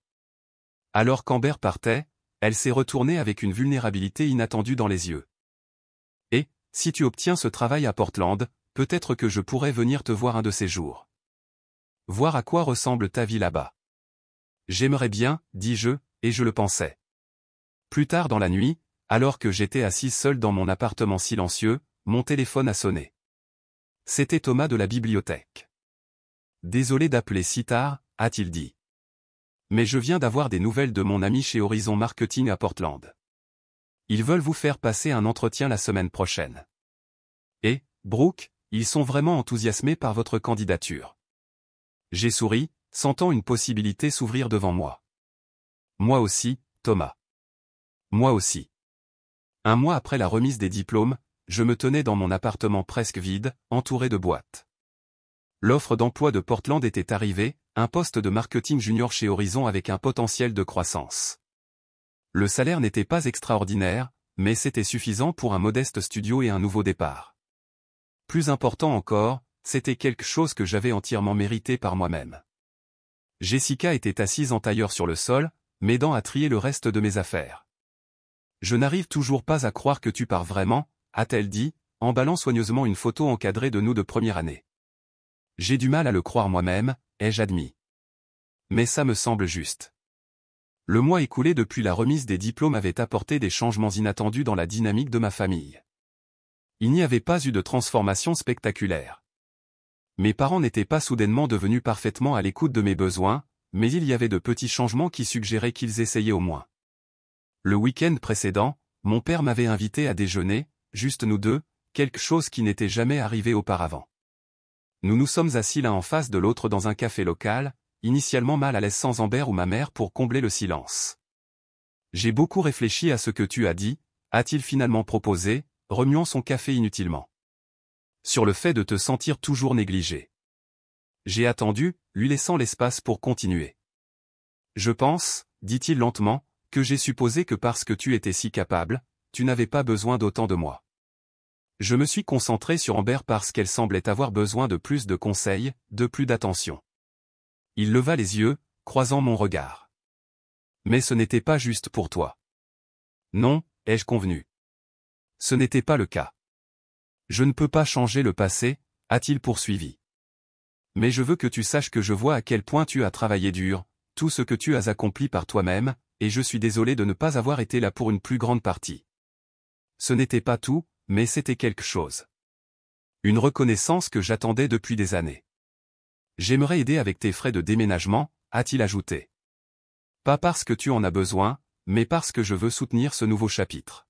Alors qu'Amber partait, elle s'est retournée avec une vulnérabilité inattendue dans les yeux. Et, si tu obtiens ce travail à Portland, peut-être que je pourrais venir te voir un de ces jours. Voir à quoi ressemble ta vie là-bas. J'aimerais bien, dis-je, et je le pensais. Plus tard dans la nuit, alors que j'étais assise seule dans mon appartement silencieux, mon téléphone a sonné. C'était Thomas de la bibliothèque. Désolé d'appeler si tard, a-t-il dit. Mais je viens d'avoir des nouvelles de mon ami chez Horizon Marketing à Portland. Ils veulent vous faire passer un entretien la semaine prochaine. Et, Brooke, ils sont vraiment enthousiasmés par votre candidature. J'ai souri, sentant une possibilité s'ouvrir devant moi. Moi aussi, Thomas. Moi aussi. Un mois après la remise des diplômes, je me tenais dans mon appartement presque vide, entouré de boîtes. L'offre d'emploi de Portland était arrivée, un poste de marketing junior chez Horizon avec un potentiel de croissance. Le salaire n'était pas extraordinaire, mais c'était suffisant pour un modeste studio et un nouveau départ. Plus important encore, c'était quelque chose que j'avais entièrement mérité par moi-même. Jessica était assise en tailleur sur le sol, m'aidant à trier le reste de mes affaires. Je n'arrive toujours pas à croire que tu pars vraiment, a-t-elle dit, emballant soigneusement une photo encadrée de nous de première année. J'ai du mal à le croire moi-même, ai-je admis. Mais ça me semble juste. Le mois écoulé depuis la remise des diplômes avait apporté des changements inattendus dans la dynamique de ma famille. Il n'y avait pas eu de transformation spectaculaire. Mes parents n'étaient pas soudainement devenus parfaitement à l'écoute de mes besoins, mais il y avait de petits changements qui suggéraient qu'ils essayaient au moins. Le week-end précédent, mon père m'avait invité à déjeuner, juste nous deux, quelque chose qui n'était jamais arrivé auparavant. Nous nous sommes assis l'un en face de l'autre dans un café local, initialement mal à l'aise sans Amber ou ma mère pour combler le silence. J'ai beaucoup réfléchi à ce que tu as dit, a-t-il finalement proposé, remuant son café inutilement. Sur le fait de te sentir toujours négligé. J'ai attendu, lui laissant l'espace pour continuer. Je pense, dit-il lentement, que j'ai supposé que parce que tu étais si capable, tu n'avais pas besoin d'autant de moi. Je me suis concentré sur Amber parce qu'elle semblait avoir besoin de plus de conseils, de plus d'attention. Il leva les yeux, croisant mon regard. Mais ce n'était pas juste pour toi. Non, ai-je convenu. Ce n'était pas le cas. Je ne peux pas changer le passé, a-t-il poursuivi. Mais je veux que tu saches que je vois à quel point tu as travaillé dur, tout ce que tu as accompli par toi-même, et je suis désolé de ne pas avoir été là pour une plus grande partie. Ce n'était pas tout, mais c'était quelque chose. Une reconnaissance que j'attendais depuis des années. J'aimerais aider avec tes frais de déménagement, a-t-il ajouté. Pas parce que tu en as besoin, mais parce que je veux soutenir ce nouveau chapitre.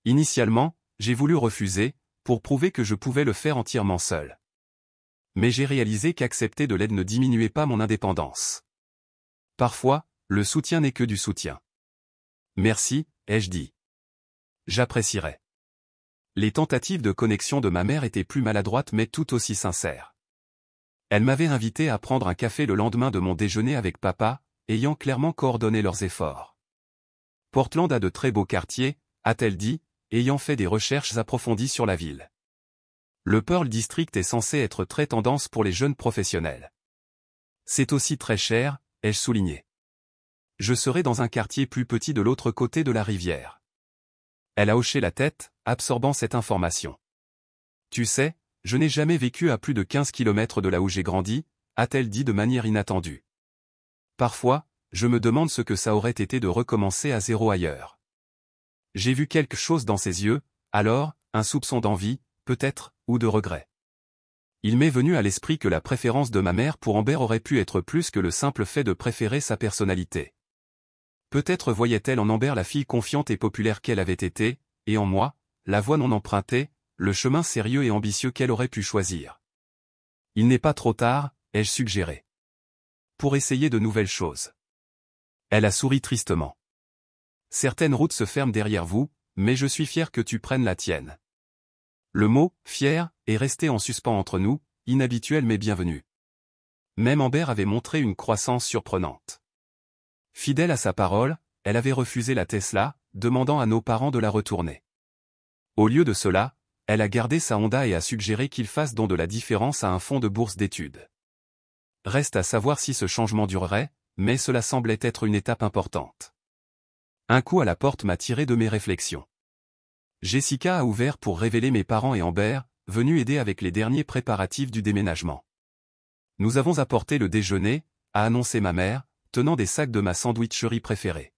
Initialement, j'ai voulu refuser, pour prouver que je pouvais le faire entièrement seul. Mais j'ai réalisé qu'accepter de l'aide ne diminuait pas mon indépendance. Parfois, le soutien n'est que du soutien. Merci, ai-je dit. J'apprécierais. Les tentatives de connexion de ma mère étaient plus maladroites mais tout aussi sincères. Elle m'avait invité à prendre un café le lendemain de mon déjeuner avec papa, ayant clairement coordonné leurs efforts. Portland a de très beaux quartiers, a-t-elle dit, ayant fait des recherches approfondies sur la ville. Le Pearl District est censé être très tendance pour les jeunes professionnels. C'est aussi très cher, ai-je souligné. Je serai dans un quartier plus petit de l'autre côté de la rivière. Elle a hoché la tête, absorbant cette information. Tu sais, je n'ai jamais vécu à plus de 15 kilomètres de là où j'ai grandi, a-t-elle dit de manière inattendue. Parfois, je me demande ce que ça aurait été de recommencer à zéro ailleurs. J'ai vu quelque chose dans ses yeux, alors, un soupçon d'envie, peut-être, ou de regret. Il m'est venu à l'esprit que la préférence de ma mère pour Amber aurait pu être plus que le simple fait de préférer sa personnalité. Peut-être voyait-elle en Amber la fille confiante et populaire qu'elle avait été, et en moi, la voie non empruntée, le chemin sérieux et ambitieux qu'elle aurait pu choisir. Il n'est pas trop tard, ai-je suggéré. Pour essayer de nouvelles choses. Elle a souri tristement. Certaines routes se ferment derrière vous, mais je suis fier que tu prennes la tienne. Le mot « fier » est resté en suspens entre nous, inhabituel mais bienvenu. Même Amber avait montré une croissance surprenante. Fidèle à sa parole, elle avait refusé la Tesla, demandant à nos parents de la retourner. Au lieu de cela, elle a gardé sa Honda et a suggéré qu'il fasse don de la différence à un fonds de bourse d'études. Reste à savoir si ce changement durerait, mais cela semblait être une étape importante. Un coup à la porte m'a tiré de mes réflexions. Jessica a ouvert pour révéler mes parents et Amber, venus aider avec les derniers préparatifs du déménagement. Nous avons apporté le déjeuner, a annoncé ma mère, tenant des sacs de ma sandwicherie préférée.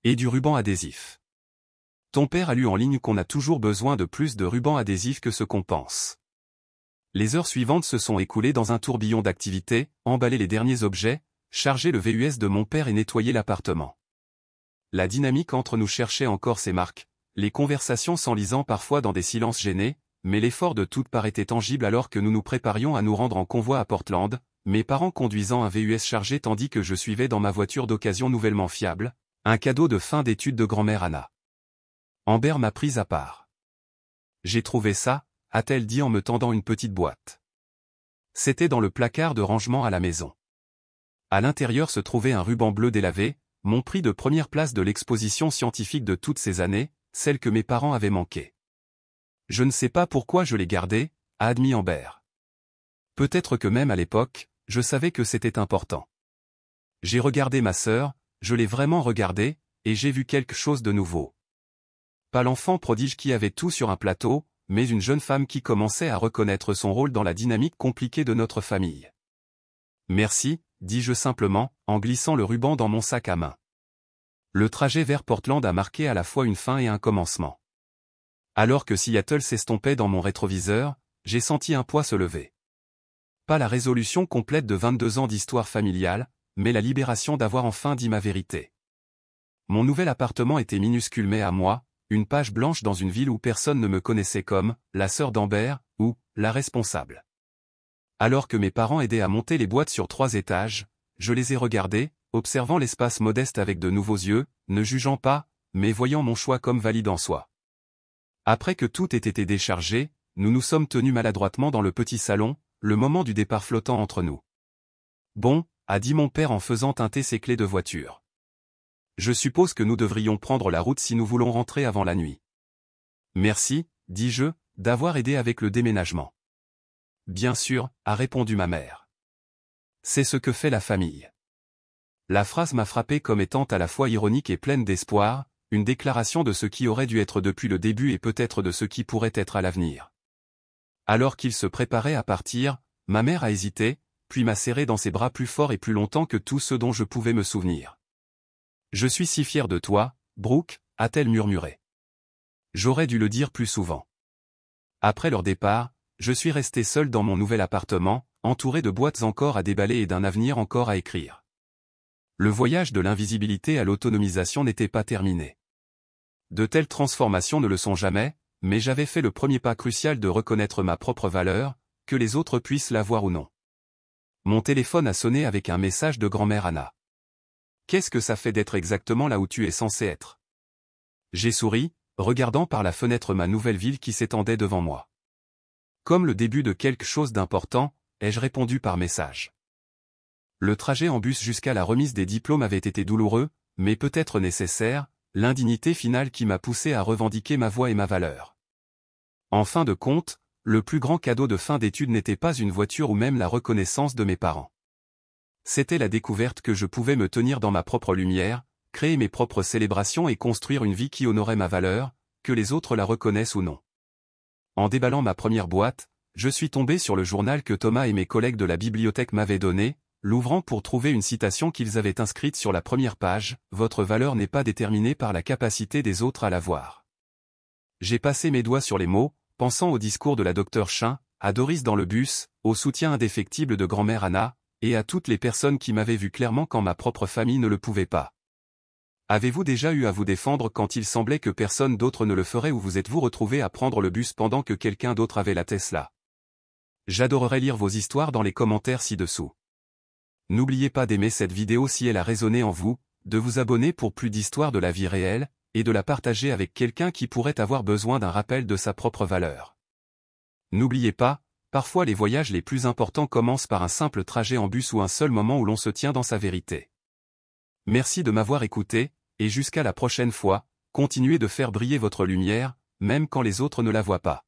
Et du ruban adhésif. Ton père a lu en ligne qu'on a toujours besoin de plus de ruban adhésif que ce qu'on pense. Les heures suivantes se sont écoulées dans un tourbillon d'activités, emballer les derniers objets, charger le VUS de mon père et nettoyer l'appartement. La dynamique entre nous cherchait encore ses marques, les conversations s'enlisant parfois dans des silences gênés, mais l'effort de toutes parts était tangible alors que nous nous préparions à nous rendre en convoi à Portland, mes parents conduisant un VUS chargé tandis que je suivais dans ma voiture d'occasion nouvellement fiable, un cadeau de fin d'études de grand-mère Anna. Amber m'a prise à part. J'ai trouvé ça, a-t-elle dit en me tendant une petite boîte. C'était dans le placard de rangement à la maison. À l'intérieur se trouvait un ruban bleu délavé, mon prix de première place de l'exposition scientifique de toutes ces années, celle que mes parents avaient manquée. Je ne sais pas pourquoi je l'ai gardée, a admis Amber. Peut-être que même à l'époque, je savais que c'était important. J'ai regardé ma sœur, je l'ai vraiment regardée, et j'ai vu quelque chose de nouveau. Pas l'enfant prodige qui avait tout sur un plateau, mais une jeune femme qui commençait à reconnaître son rôle dans la dynamique compliquée de notre famille. Merci, dis-je simplement, en glissant le ruban dans mon sac à main. Le trajet vers Portland a marqué à la fois une fin et un commencement. Alors que Seattle s'estompait dans mon rétroviseur, j'ai senti un poids se lever. Pas la résolution complète de 22 ans d'histoire familiale, mais la libération d'avoir enfin dit ma vérité. Mon nouvel appartement était minuscule mais à moi, une page blanche dans une ville où personne ne me connaissait comme la sœur d'Amber ou la responsable. Alors que mes parents aidaient à monter les boîtes sur 3 étages, je les ai regardés, observant l'espace modeste avec de nouveaux yeux, ne jugeant pas, mais voyant mon choix comme valide en soi. Après que tout ait été déchargé, nous nous sommes tenus maladroitement dans le petit salon, le moment du départ flottant entre nous. Bon, a dit mon père en faisant teinter ses clés de voiture. Je suppose que nous devrions prendre la route si nous voulons rentrer avant la nuit. Merci, dis-je, d'avoir aidé avec le déménagement. Bien sûr, a répondu ma mère. C'est ce que fait la famille. La phrase m'a frappé comme étant à la fois ironique et pleine d'espoir, une déclaration de ce qui aurait dû être depuis le début et peut-être de ce qui pourrait être à l'avenir. Alors qu'il se préparait à partir, ma mère a hésité, puis m'a serré dans ses bras plus fort et plus longtemps que tout ce dont je pouvais me souvenir. « Je suis si fier de toi, Brooke », a-t-elle murmuré. J'aurais dû le dire plus souvent. Après leur départ, je suis resté seul dans mon nouvel appartement, entouré de boîtes encore à déballer et d'un avenir encore à écrire. Le voyage de l'invisibilité à l'autonomisation n'était pas terminé. De telles transformations ne le sont jamais, mais j'avais fait le premier pas crucial de reconnaître ma propre valeur, que les autres puissent la voir ou non. Mon téléphone a sonné avec un message de grand-mère Anna. Qu'est-ce que ça fait d'être exactement là où tu es censé être? J'ai souri, regardant par la fenêtre ma nouvelle ville qui s'étendait devant moi. Comme le début de quelque chose d'important, ai-je répondu par message. Le trajet en bus jusqu'à la remise des diplômes avait été douloureux, mais peut-être nécessaire, l'indignité finale qui m'a poussé à revendiquer ma voix et ma valeur. En fin de compte, le plus grand cadeau de fin d'études n'était pas une voiture ou même la reconnaissance de mes parents. C'était la découverte que je pouvais me tenir dans ma propre lumière, créer mes propres célébrations et construire une vie qui honorait ma valeur, que les autres la reconnaissent ou non. En déballant ma première boîte, je suis tombé sur le journal que Thomas et mes collègues de la bibliothèque m'avaient donné, l'ouvrant pour trouver une citation qu'ils avaient inscrite sur la première page, « Votre valeur n'est pas déterminée par la capacité des autres à la voir ». J'ai passé mes doigts sur les mots, pensant au discours de la Dr Chin, à Doris dans le bus, au soutien indéfectible de grand-mère Anna, et à toutes les personnes qui m'avaient vu clairement quand ma propre famille ne le pouvait pas. Avez-vous déjà eu à vous défendre quand il semblait que personne d'autre ne le ferait ou vous êtes-vous retrouvé à prendre le bus pendant que quelqu'un d'autre avait la Tesla? J'adorerais lire vos histoires dans les commentaires ci-dessous. N'oubliez pas d'aimer cette vidéo si elle a résonné en vous, de vous abonner pour plus d'histoires de la vie réelle, et de la partager avec quelqu'un qui pourrait avoir besoin d'un rappel de sa propre valeur. N'oubliez pas, parfois les voyages les plus importants commencent par un simple trajet en bus ou un seul moment où l'on se tient dans sa vérité. Merci de m'avoir écouté, et jusqu'à la prochaine fois, continuez de faire briller votre lumière, même quand les autres ne la voient pas.